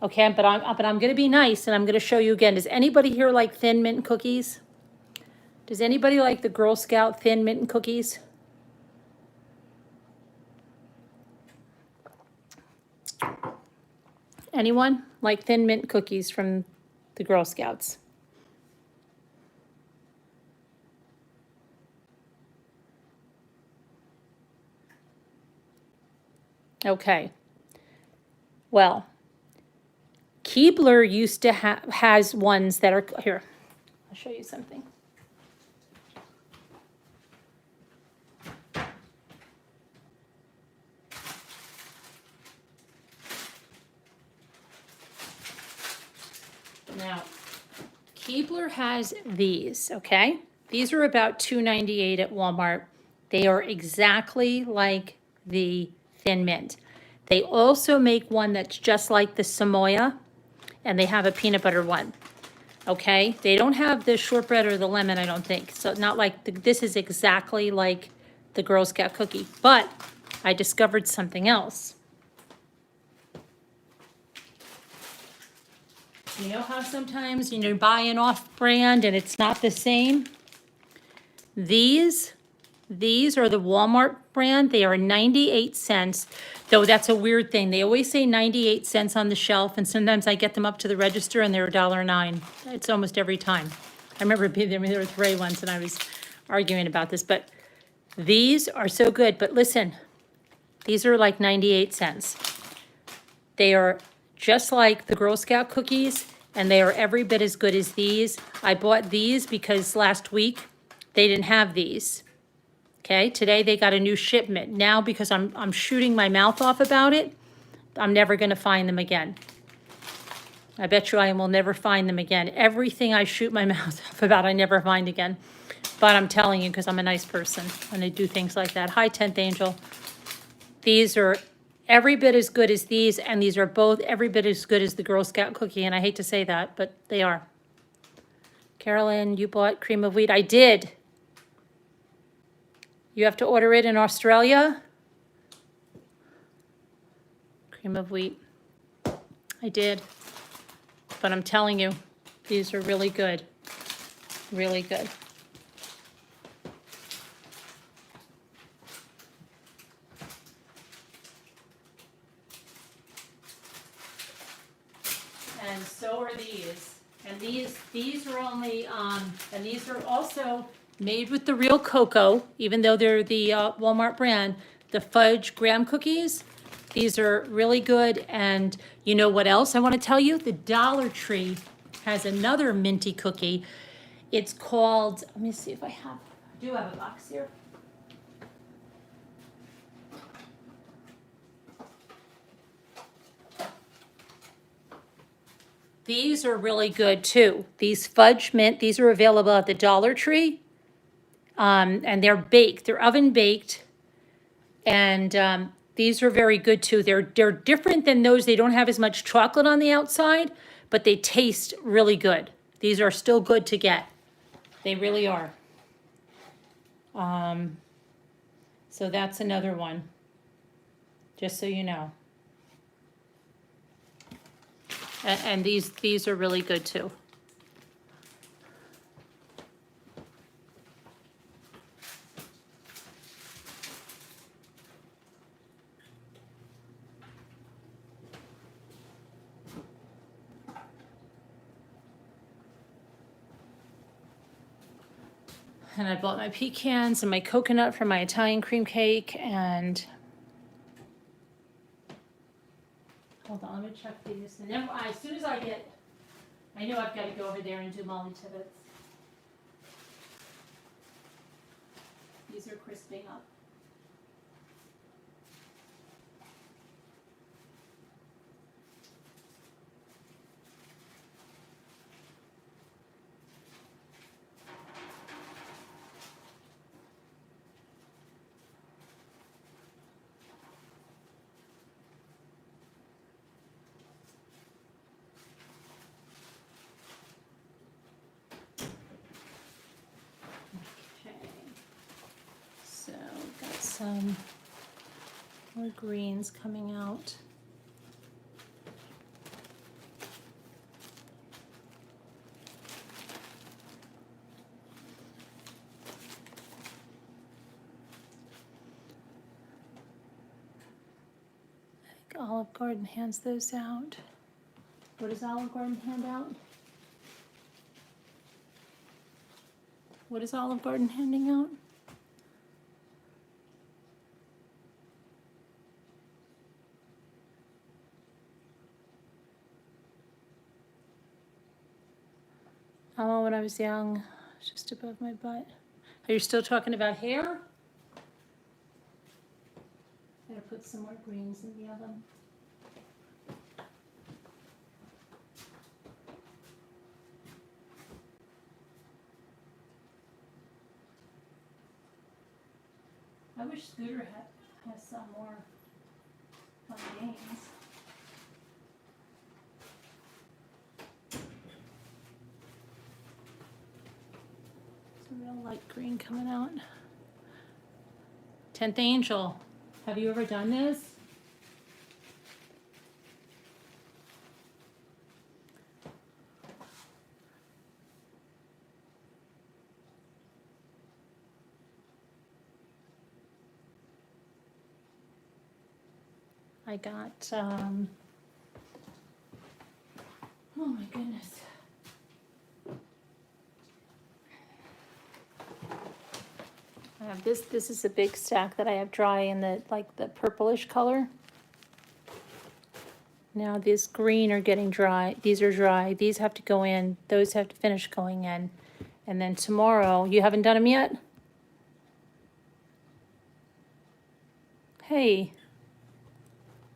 Okay, but I'm going to be nice, and I'm going to show you again. Does anybody here like Thin Mint cookies? Does anybody like the Girl Scout Thin Mint cookies? Anyone like Thin Mint cookies from the Girl Scouts? Okay. Well, Keebler used to has ones that are, here, I'll show you something. Now, Keebler has these, okay? These are about $2.98 at Walmart. They are exactly like the Thin Mint. They also make one that's just like the Samoa, and they have a peanut butter one, okay? They don't have the shortbread or the lemon, I don't think. So not like, this is exactly like the Girl Scout cookie. But I discovered something else. You know how sometimes you buy an off-brand and it's not the same? These are the Walmart brand. They are 98 cents, though that's a weird thing. They always say 98 cents on the shelf, and sometimes I get them up to the register and they're $1.09. It's almost every time. I remember there were three once and I was arguing about this, but these are so good. But listen, these are like 98 cents. They are just like the Girl Scout cookies, and they are every bit as good as these. I bought these because last week they didn't have these. Okay, today they got a new shipment. Now, because I'm shooting my mouth off about it, I'm never gonna find them again. I bet you I will never find them again. Everything I shoot my mouth off about, I never find again. But I'm telling you, because I'm a nice person, and I do things like that. Hi, 10th Angel. These are every bit as good as these, and these are both every bit as good as the Girl Scout cookie, and I hate to say that, but they are. Carolyn, you bought cream of wheat. I did. You have to order it in Australia. Cream of wheat. I did. But I'm telling you, these are really good. Really good. And so are these. And these are only, and these are also made with the real cocoa, even though they're the Walmart brand, the fudge graham cookies. These are really good. And you know what else I want to tell you? The Dollar Tree has another minty cookie. It's called, let me see if I do have a box here. These are really good too. These fudge mint, these are available at the Dollar Tree. And they're baked, they're oven baked. And these are very good too. They're different than those. They don't have as much chocolate on the outside, but they taste really good. These are still good to get. They really are. So that's another one, just so you know. And these are really good too. And I bought my pecans and my coconut for my Italian cream cake, and hold on, let me check these. And then as soon as I know I've got to go over there and do Molly Tibbetts. These are crisping up. Some more greens coming out. I think Olive Garden hands those out. What does Olive Garden hand out? What is Olive Garden handing out? when I was young, just above my butt. Are you still talking about hair? Gotta put some more greens in the oven. I wish Scooter has some more fun games. It's a real light green coming out. 10th Angel. Have you ever done this? I got, oh my goodness. I have this is a big stack that I have dry in the, like the purplish color. Now these green are getting dry, these are dry, these have to go in, those have to finish going in. And then tomorrow, you haven't done them yet? Hey.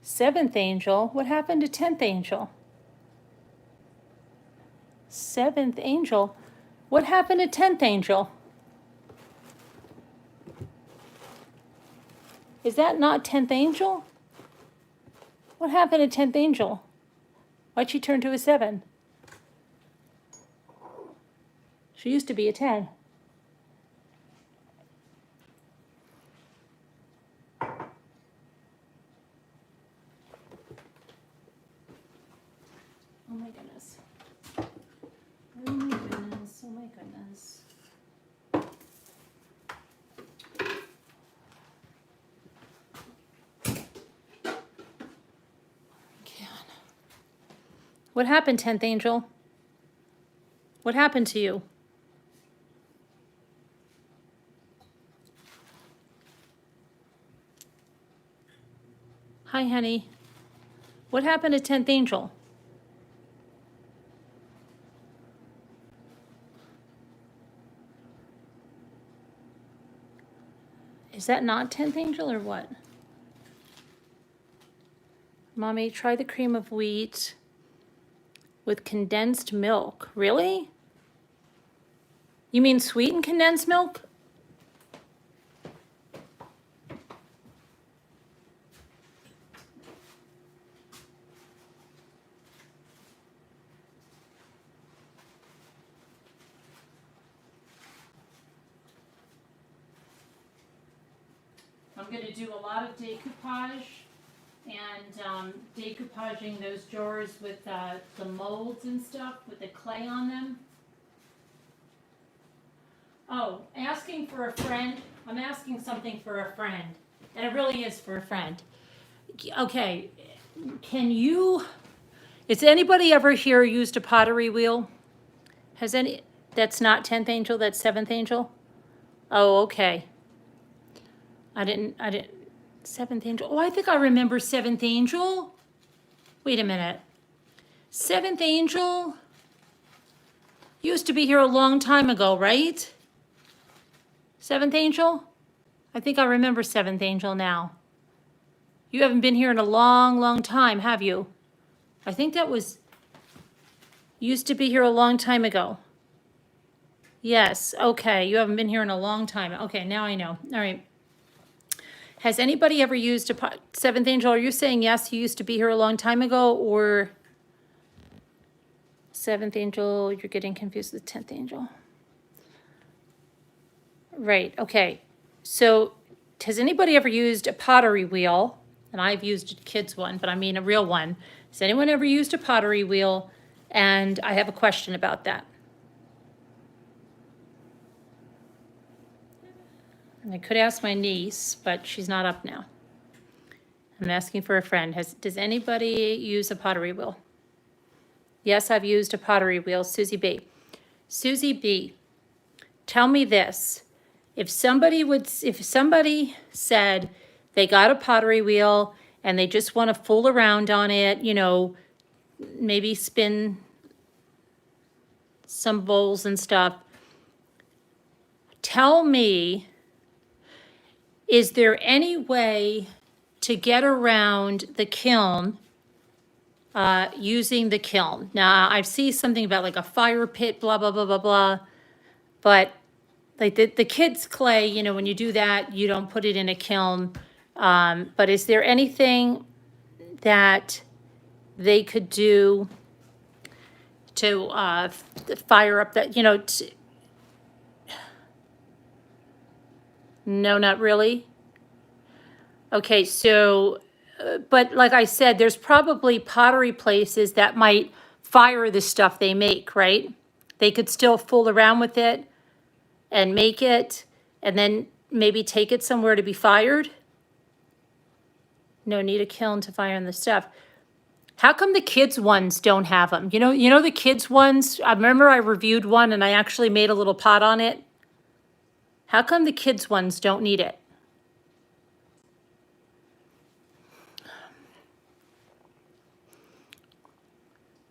7th Angel, what happened to 10th Angel? 7th Angel, what happened to 10th Angel? Is that not 10th Angel? What happened to 10th Angel? Why'd she turn to a 7? She used to be a 10. Oh my goodness. Oh my goodness, oh my goodness. What happened, 10th Angel? What happened to you? Hi, honey. What happened to 10th Angel? Is that not 10th Angel or what? Mommy, try the cream of wheat with condensed milk. Really? You mean sweetened condensed milk? I'm going to do a lot of decoupage and decoupaging those jars with the molds and stuff with the clay on them. Oh, asking for a friend. I'm asking something for a friend, and it really is for a friend. Okay, has anybody ever here used a pottery wheel? That's not 10th Angel, that's 7th Angel? Oh, okay. I didn't, 7th Angel. Oh, I think I remember 7th Angel. Wait a minute. 7th Angel used to be here a long time ago, right? 7th Angel? I think I remember 7th Angel now. You haven't been here in a long, long time, have you? I think that used to be here a long time ago. Yes, okay, you haven't been here in a long time. Okay, now I know. All right. Has anybody ever used 7th Angel? Are you saying yes, you used to be here a long time ago, or 7th Angel, you're getting confused with 10th Angel? Right, okay. So has anybody ever used a pottery wheel? And I've used a kid's one, but I mean a real one. Has anyone ever used a pottery wheel? And I have a question about that. And I could ask my niece, but she's not up now. I'm asking for a friend. Does anybody use a pottery wheel? Yes, I've used a pottery wheel. Susie B. Susie B, tell me this. If somebody said they got a pottery wheel and they just want to fool around on it, you know, maybe spin some bowls and stuff. Tell me, is there any way to get around the kiln using the kiln? Now, I see something about like a fire pit, blah, blah, blah, blah, blah. But like the kids' clay, you know, when you do that, you don't put it in a kiln. But is there anything that they could do to fire up that, you know, no, not really? Okay, so, but like I said, there's probably pottery places that might fire the stuff they make, right? They could still fool around with it and make it, and then maybe take it somewhere to be fired. No need a kiln to fire in the stuff. How come the kids' ones don't have them? You know the kids' ones? I remember I reviewed one and I actually made a little pot on it. How come the kids' ones don't need it?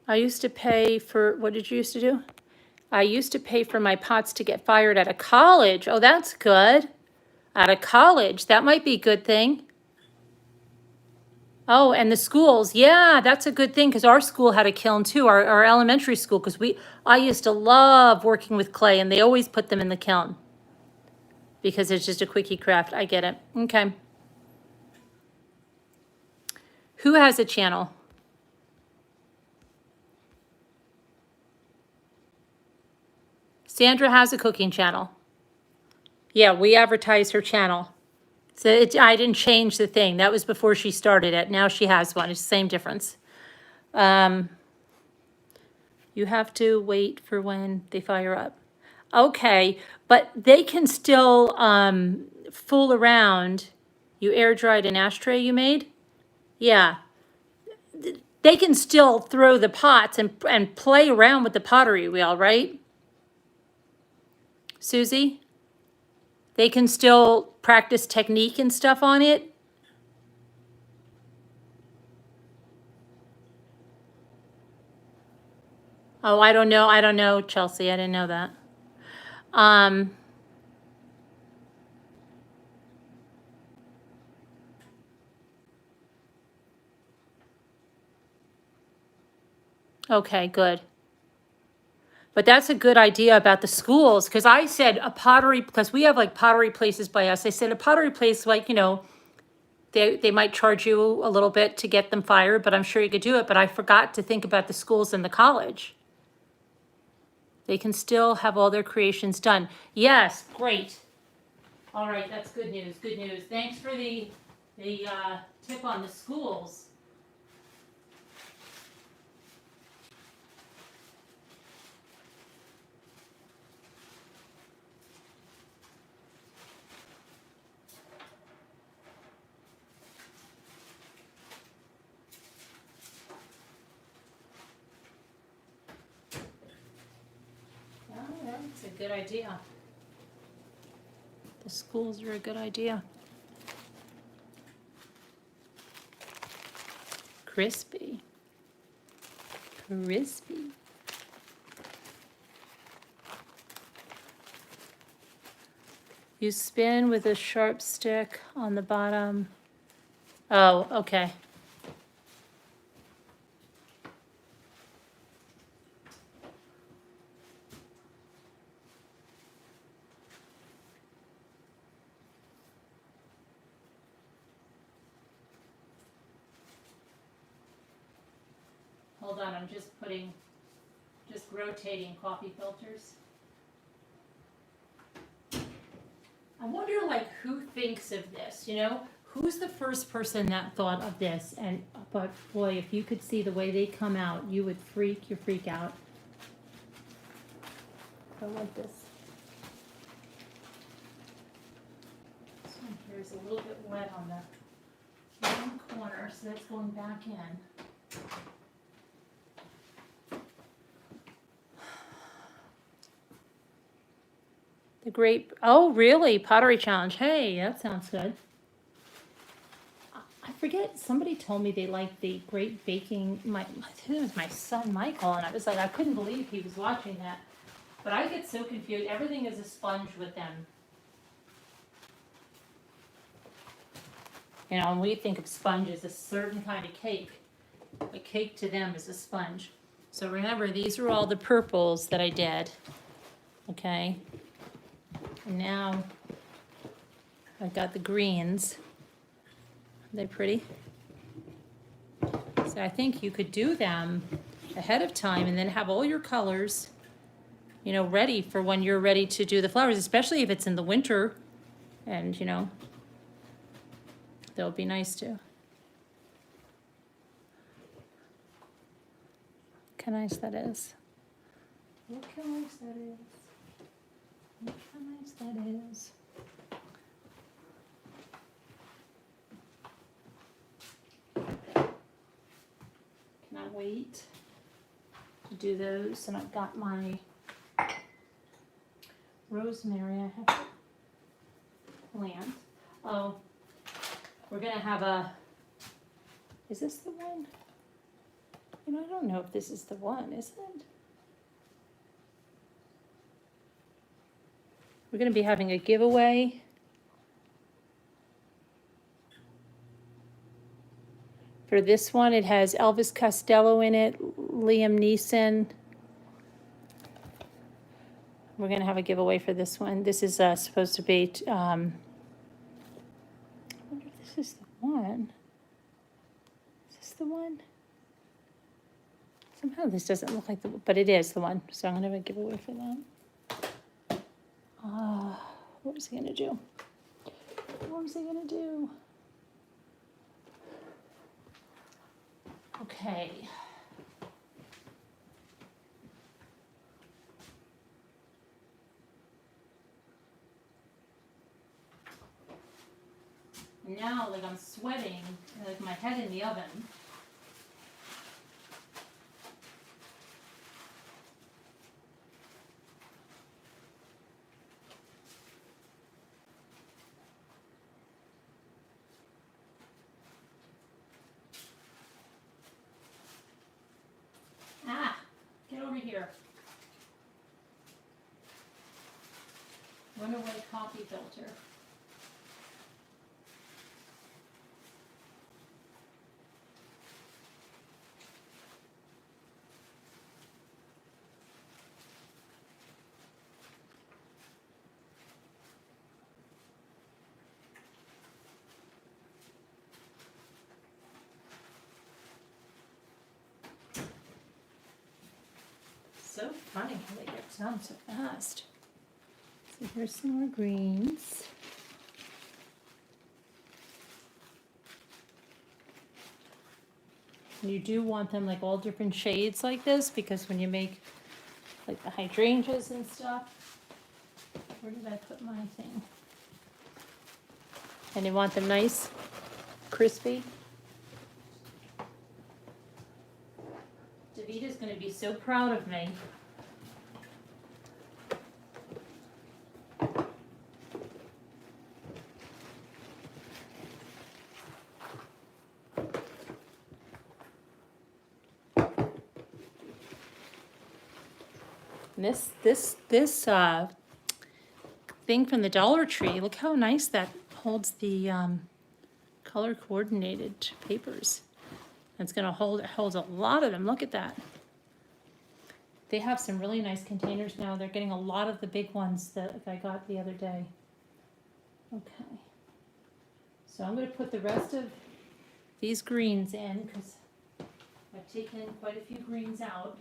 I used to pay for, what did you used to do? I used to pay for my pots to get fired at a college. Oh, that's good. At a college, that might be a good thing. Oh, and the schools, yeah, that's a good thing because our school had a kiln too, our elementary school, because I used to love working with clay and they always put them in the kiln because it's just a quickie craft. I get it. Okay. Who has a channel? Sandra has a cooking channel. Yeah, we advertise her channel. So I didn't change the thing. That was before she started it. Now she has one. It's the same difference. You have to wait for when they fire up. Okay, but they can still fool around. You air dried an ashtray you made? Yeah. They can still throw the pots and play around with the pottery wheel, right? Susie? They can still practice technique and stuff on it? Oh, I don't know, Chelsea. I didn't know that. Okay, good. But that's a good idea about the schools, because I said a pottery, because we have like pottery places by us. I said a pottery place, like, you know, they might charge you a little bit to get them fired, but I'm sure you could do it. But I forgot to think about the schools and the college. They can still have all their creations done. Yes, great. All right, that's good news, good news. Thanks for the tip on the schools. That's a good idea. The schools are a good idea. Crispy. Crispy. You spin with a sharp stick on the bottom. Oh, okay. Hold on, I'm just rotating coffee filters. I wonder, like, who thinks of this, you know? Who's the first person that thought of this? And, but boy, if you could see the way they come out, you would freak out. I like this. This one here is a little bit wet on the one corner, so that's going back in. The great, oh really, pottery challenge. Hey, that sounds good. I forget, somebody told me they liked the great baking, I think it was my son Michael, and I was like, I couldn't believe he was watching that. But I get so confused. Everything is a sponge with them. You know, when we think of sponge as a certain kind of cake, a cake to them is a sponge. So remember, these are all the purples that I did, okay? And now I've got the greens. Are they pretty? So I think you could do them ahead of time and then have all your colors, you know, ready for when you're ready to do the flowers, especially if it's in the winter and, you know, they'll be nice too. Look how nice that is. Look how nice that is. Look how nice that is. Cannot wait to do those. And I've got my rosemary I have to plant. Oh, we're gonna have a, is this the one? You know, I don't know if this is the one, is it? We're gonna be having a giveaway. For this one, it has Elvis Costello in it, Liam Neeson. We're gonna have a giveaway for this one. This is supposed to be, I wonder if this is the one. Is this the one? Somehow this doesn't look like the, but it is the one. So I'm gonna have a giveaway for that. What was he gonna do? What was he gonna do? Okay. Now, like I'm sweating, like my head in the oven. Get over here. Runaway coffee filter. So funny how they get done so fast. So here's some more greens. And you do want them like all different shades like this because when you make like the hydrangeas and stuff, where did I put my thing? And you want them nice, crispy. Davita's going to be so proud of me. And this thing from the Dollar Tree, look how nice that holds the color coordinated papers. It's gonna hold, it holds a lot of them. Look at that. They have some really nice containers now. They're getting a lot of the big ones that I got the other day. Okay. So I'm gonna put the rest of these greens in because I've taken quite a few greens out.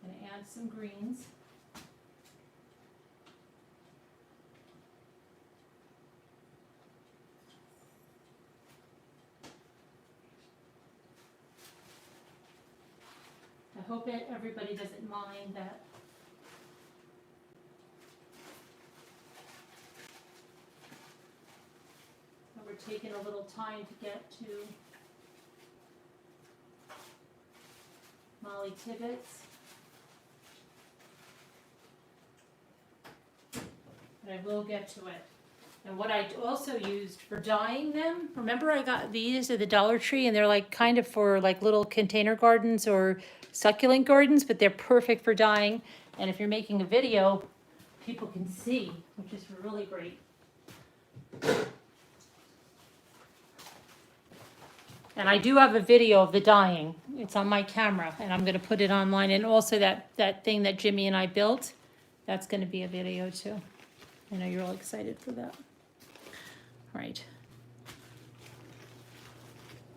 I'm gonna add some greens. I hope everybody doesn't mind that we're taking a little time to get to Molly Tibbetts. But I will get to it. And what I also used for dyeing them, remember I got these at the Dollar Tree, and they're like kind of for like little container gardens or succulent gardens, but they're perfect for dyeing. And if you're making a video, people can see, which is really great. And I do have a video of the dyeing. It's on my camera, and I'm gonna put it online. And also that thing that Jimmy and I built, that's gonna be a video too. I know you're all excited for that. All right.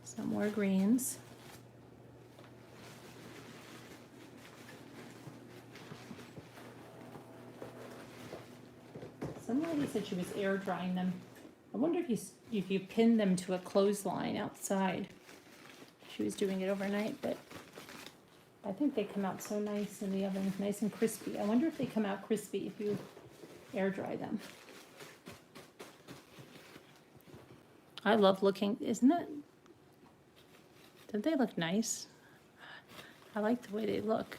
Some more greens. Some lady said she was air drying them. I wonder if you pin them to a clothesline outside. She was doing it overnight, but I think they come out so nice in the oven, nice and crispy. I wonder if they come out crispy if you air dry them. I love looking, isn't it? Don't they look nice? I like the way they look.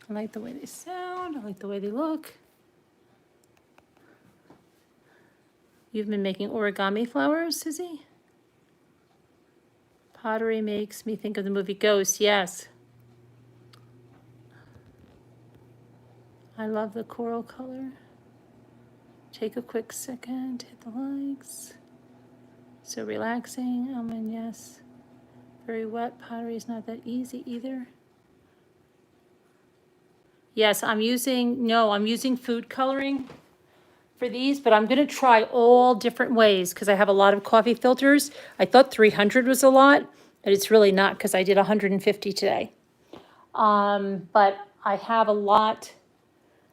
I like the way they sound. I like the way they look. You've been making origami flowers, Susie? Pottery makes me think of the movie Ghost. Yes. I love the coral color. Take a quick second, hit the likes. So relaxing. Almond, yes. Very wet. Pottery is not that easy either. Yes, I'm using food coloring for these, but I'm gonna try all different ways because I have a lot of coffee filters. I thought 300 was a lot, but it's really not because I did 150 today. But I have a lot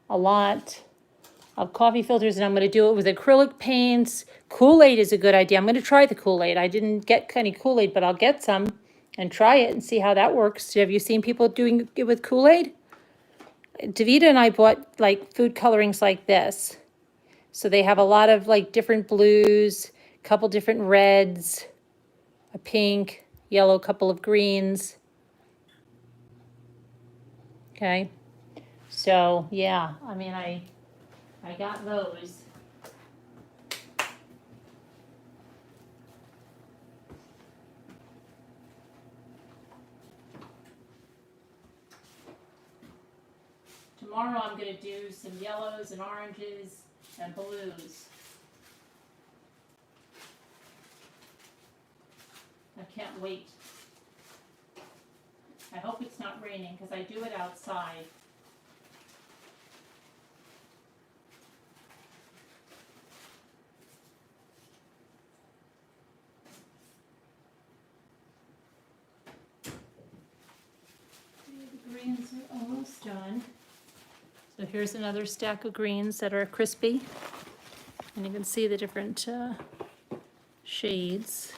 of coffee filters, and I'm gonna do it with acrylic paints. Kool-Aid is a good idea. I'm gonna try the Kool-Aid. I didn't get any Kool-Aid, but I'll get some and try it and see how that works. Have you seen people doing it with Kool-Aid? Davida and I bought like food colorings like this. So they have a lot of like different blues, a couple different reds, a pink, yellow, couple of greens. Okay. So yeah, I mean, I got those. Tomorrow I'm gonna do some yellows and oranges and blues. I can't wait. I hope it's not raining because I do it outside. The greens are almost done. So here's another stack of greens that are crispy. And you can see the different shades.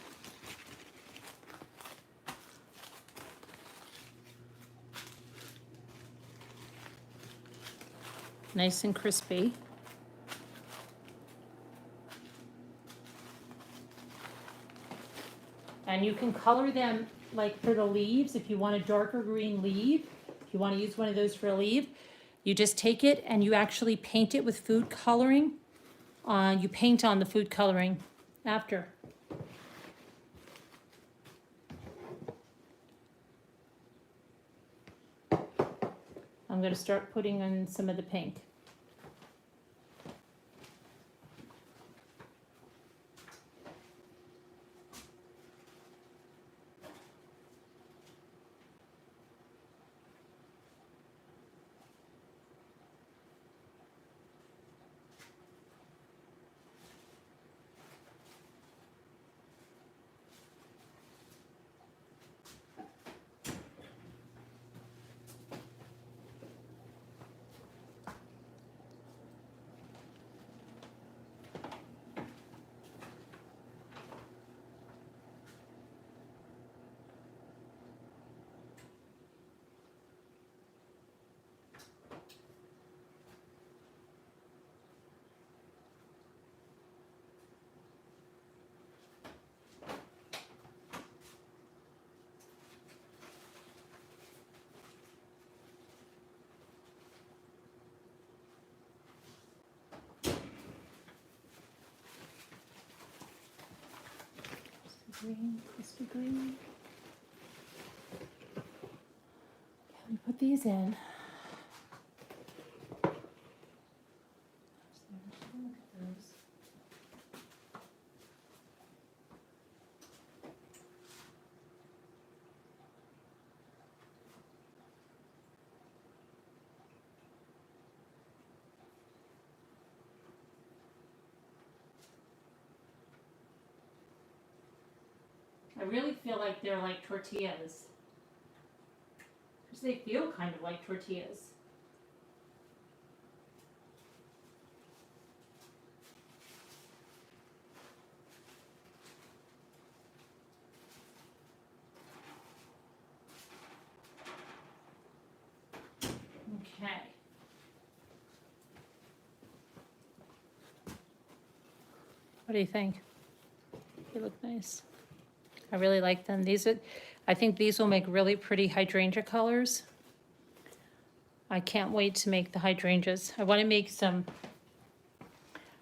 Nice and crispy. And you can color them like for the leaves, if you want a darker green leaf, if you want to use one of those for a leaf, you just take it and you actually paint it with food coloring. You paint on the food coloring after. I'm going to start putting in some of the pink. Green, crispy green. Let me put these in. Look at those. I really feel like they're like tortillas. Because they feel kind of like tortillas. Okay. What do you think? They look nice. I really like them. I think these will make really pretty hydrangea colors. I can't wait to make the hydrangeas. I want to make some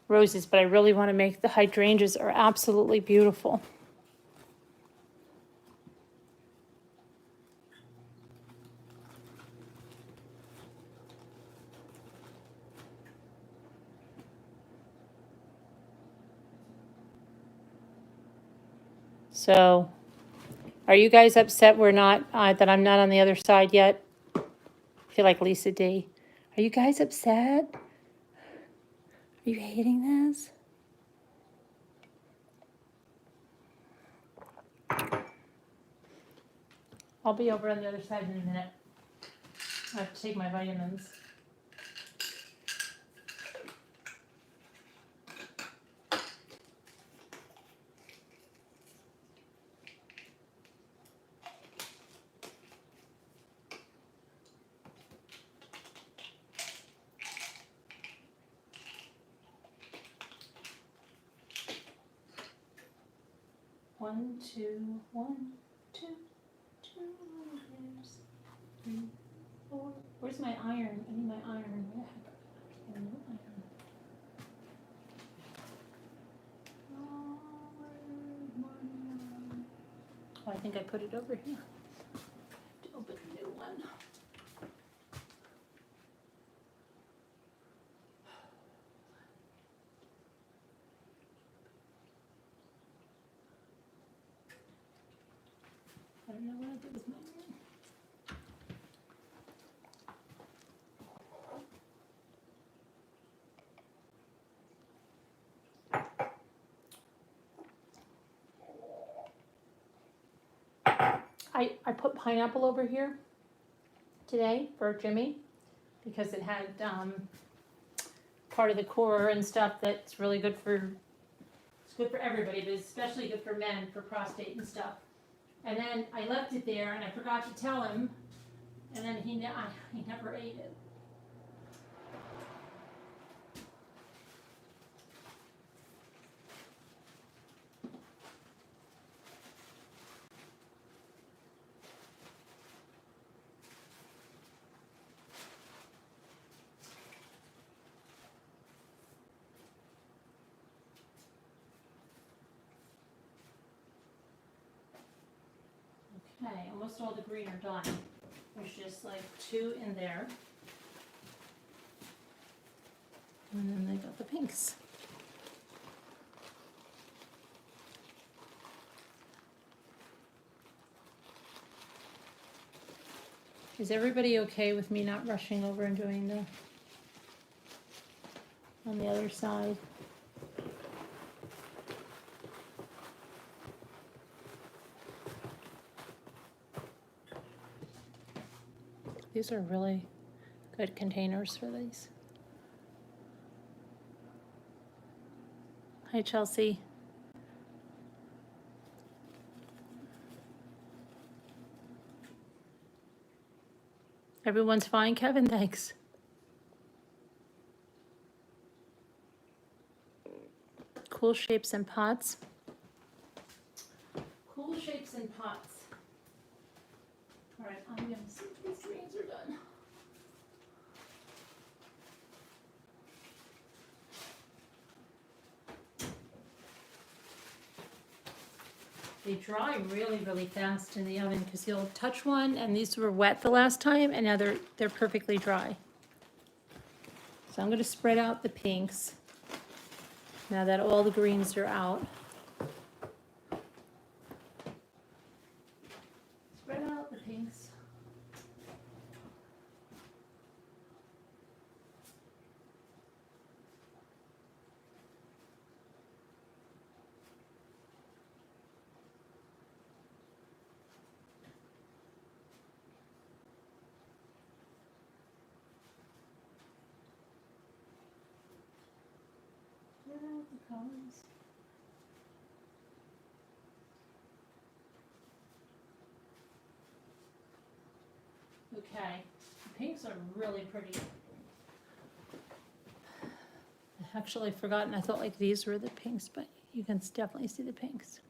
roses, but I really want to make the hydrangeas are absolutely beautiful. So, are you guys upset we're not, that I'm not on the other side yet? I feel like Lisa D. Are you guys upset? Are you hating this? I'll be over on the other side in a minute. I have to take my vitamins. One, two, there's 3, 4. Where's my iron? I need my iron. Where the heck? I don't know iron. Oh, where's my iron? Oh, I think I put it over here. I have to open a new one. I don't know what I did with my iron. I put pineapple over here today for Jimmy because it had part of the core and stuff that's really good for, it's good for everybody, but it's especially good for men for prostate and stuff. And then I left it there and I forgot to tell him, and then he never ate it. Okay, almost all the green are done. There's just like 2 in there. And then they got the pinks. Is everybody okay with me not rushing over and doing the on the other side? These are really good containers for these. Hi, Chelsea. Everyone's fine, Kevin? Thanks. Cool shapes and pots. Cool shapes and pots. All right, I'm going to see if these greens are done. They dry really, really fast in the oven because you'll touch one, and these were wet the last time, and now they're perfectly dry. So I'm going to spread out the pinks now that all the greens are out. Spread out the pinks. The colors. Okay, the pinks are really pretty. Actually, I've forgotten, I thought like these were the pinks, but you can definitely see the pinks.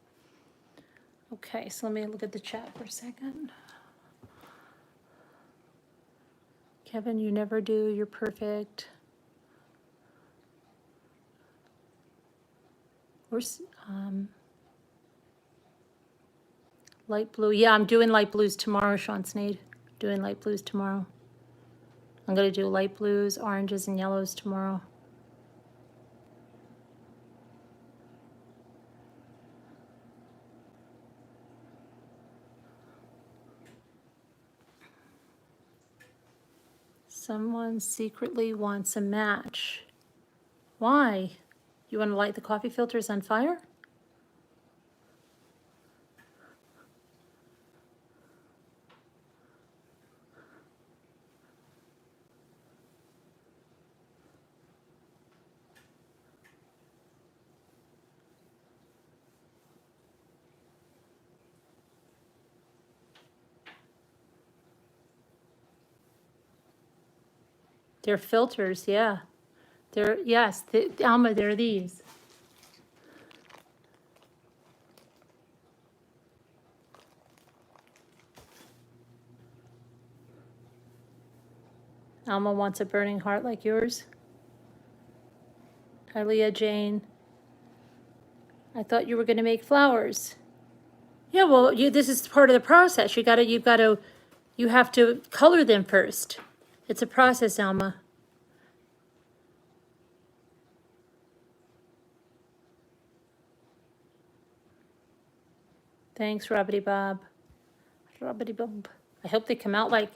Okay, so let me look at the chat for a second. Kevin, you never do, you're perfect. Where's, light blue, yeah, I'm doing light blues tomorrow, Sean Sneed. Doing light blues tomorrow. I'm gonna do light blues, oranges, and yellows tomorrow. Someone secretly wants a match. Why? You want to light the coffee filters on fire? They're filters, yeah. They're, yes, Alma, they're these. Alma wants a burning heart like yours. Hi, Leah Jane. I thought you were going to make flowers. Yeah, well, this is part of the process. You have to color them first. It's a process, Alma. Thanks, Robbity Bob. Robbity Bob. I hope they come out like,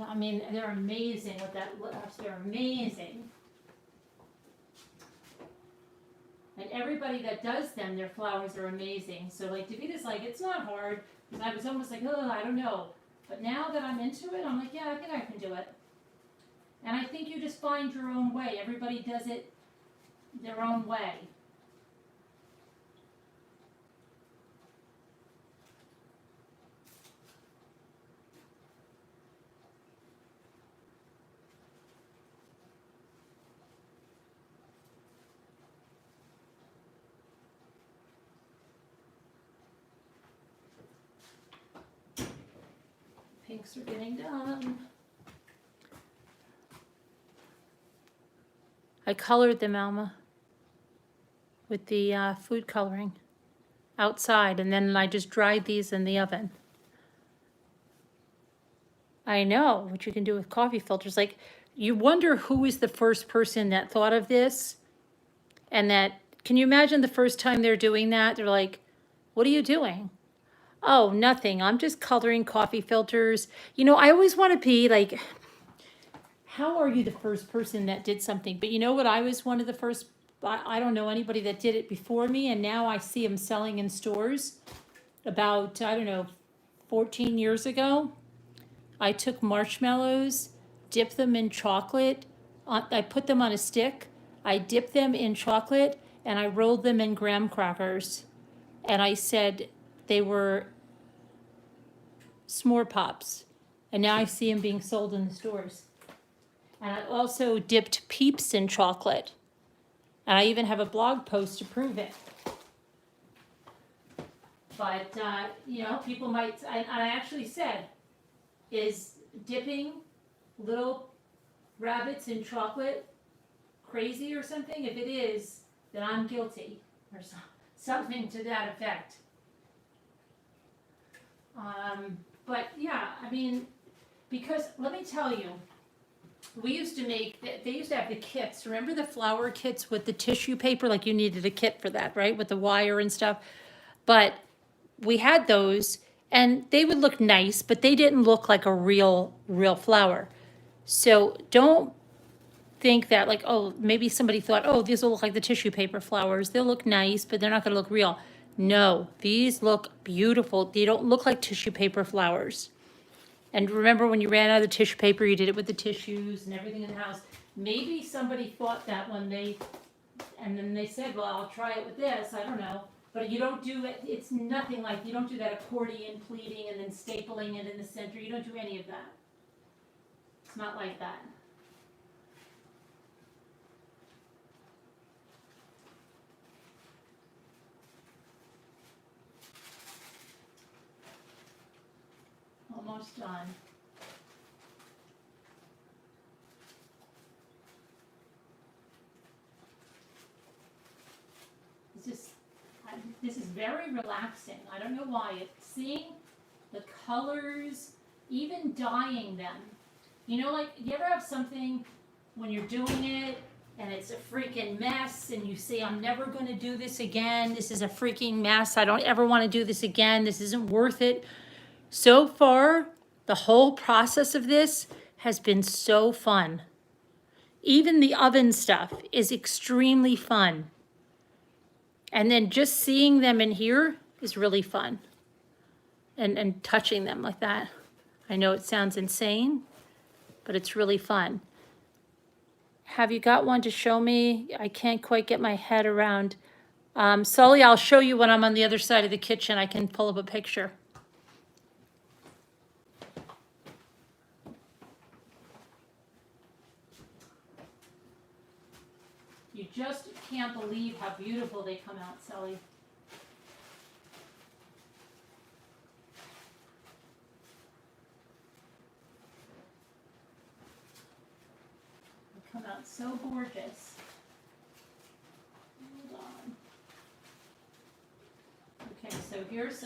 I mean, they're amazing with that. They're amazing. And everybody that does them, their flowers are amazing. So like Davita's like, it's not hard. Because I was almost like, oh, I don't know. But now that I'm into it, I'm like, yeah, I think I can do it. And I think you just find your own way. Everybody does it their own way. Pinks are getting done. I colored them, Alma, with the food coloring outside, and then I just dried these in the oven. I know what you can do with coffee filters. Like, you wonder who is the first person that thought of this, and that, can you imagine the first time they're doing that? They're like, what are you doing? Oh, nothing. I'm just coloring coffee filters. You know, I always want to be like, how are you the first person that did something? But you know what? I was one of the first, I don't know anybody that did it before me, and now I see them selling in stores. About, I don't know, 14 years ago, I took marshmallows, dipped them in chocolate. I put them on a stick. I dipped them in chocolate, and I rolled them in graham crackers. And I said they were s'more pops. And now I see them being sold in the stores. And I also dipped Peeps in chocolate. And I even have a blog post to prove it. But, you know, people might, and I actually said, is dipping little rabbits in chocolate crazy or something? If it is, then I'm guilty, or something to that effect. But yeah, I mean, because let me tell you, we used to make, they used to have the kits. Remember the flower kits with the tissue paper? Like you needed a kit for that, right? With the wire and stuff. But we had those and they would look nice, but they didn't look like a real flower. So don't think that like, oh, maybe somebody thought, oh, these will look like the tissue paper flowers. They'll look nice, but they're not gonna look real. No, these look beautiful. They don't look like tissue paper flowers. And remember when you ran out of the tissue paper, you did it with the tissues and everything in the house. Maybe somebody thought that when they, and then they said, well, I'll try it with this, I don't know. But you don't do it, it's nothing like, you don't do that accordion pleating and then stapling it in the center. You don't do any of that. It's not like that. Almost done. This is very relaxing. I don't know why. It's seeing the colors, even dyeing them. You know, like, you ever have something when you're doing it and it's a freaking mess and you say, I'm never going to do this again. This is a freaking mess. I don't ever want to do this again. This isn't worth it. So far, the whole process of this has been so fun. Even the oven stuff is extremely fun. And then just seeing them in here is really fun. And touching them like that. I know it sounds insane, but it's really fun. Have you got one to show me? I can't quite get my head around. Sully, I'll show you when I'm on the other side of the kitchen. I can pull up a picture. You just can't believe how beautiful they come out, Sully. They come out so gorgeous. Hold on. Okay, so here's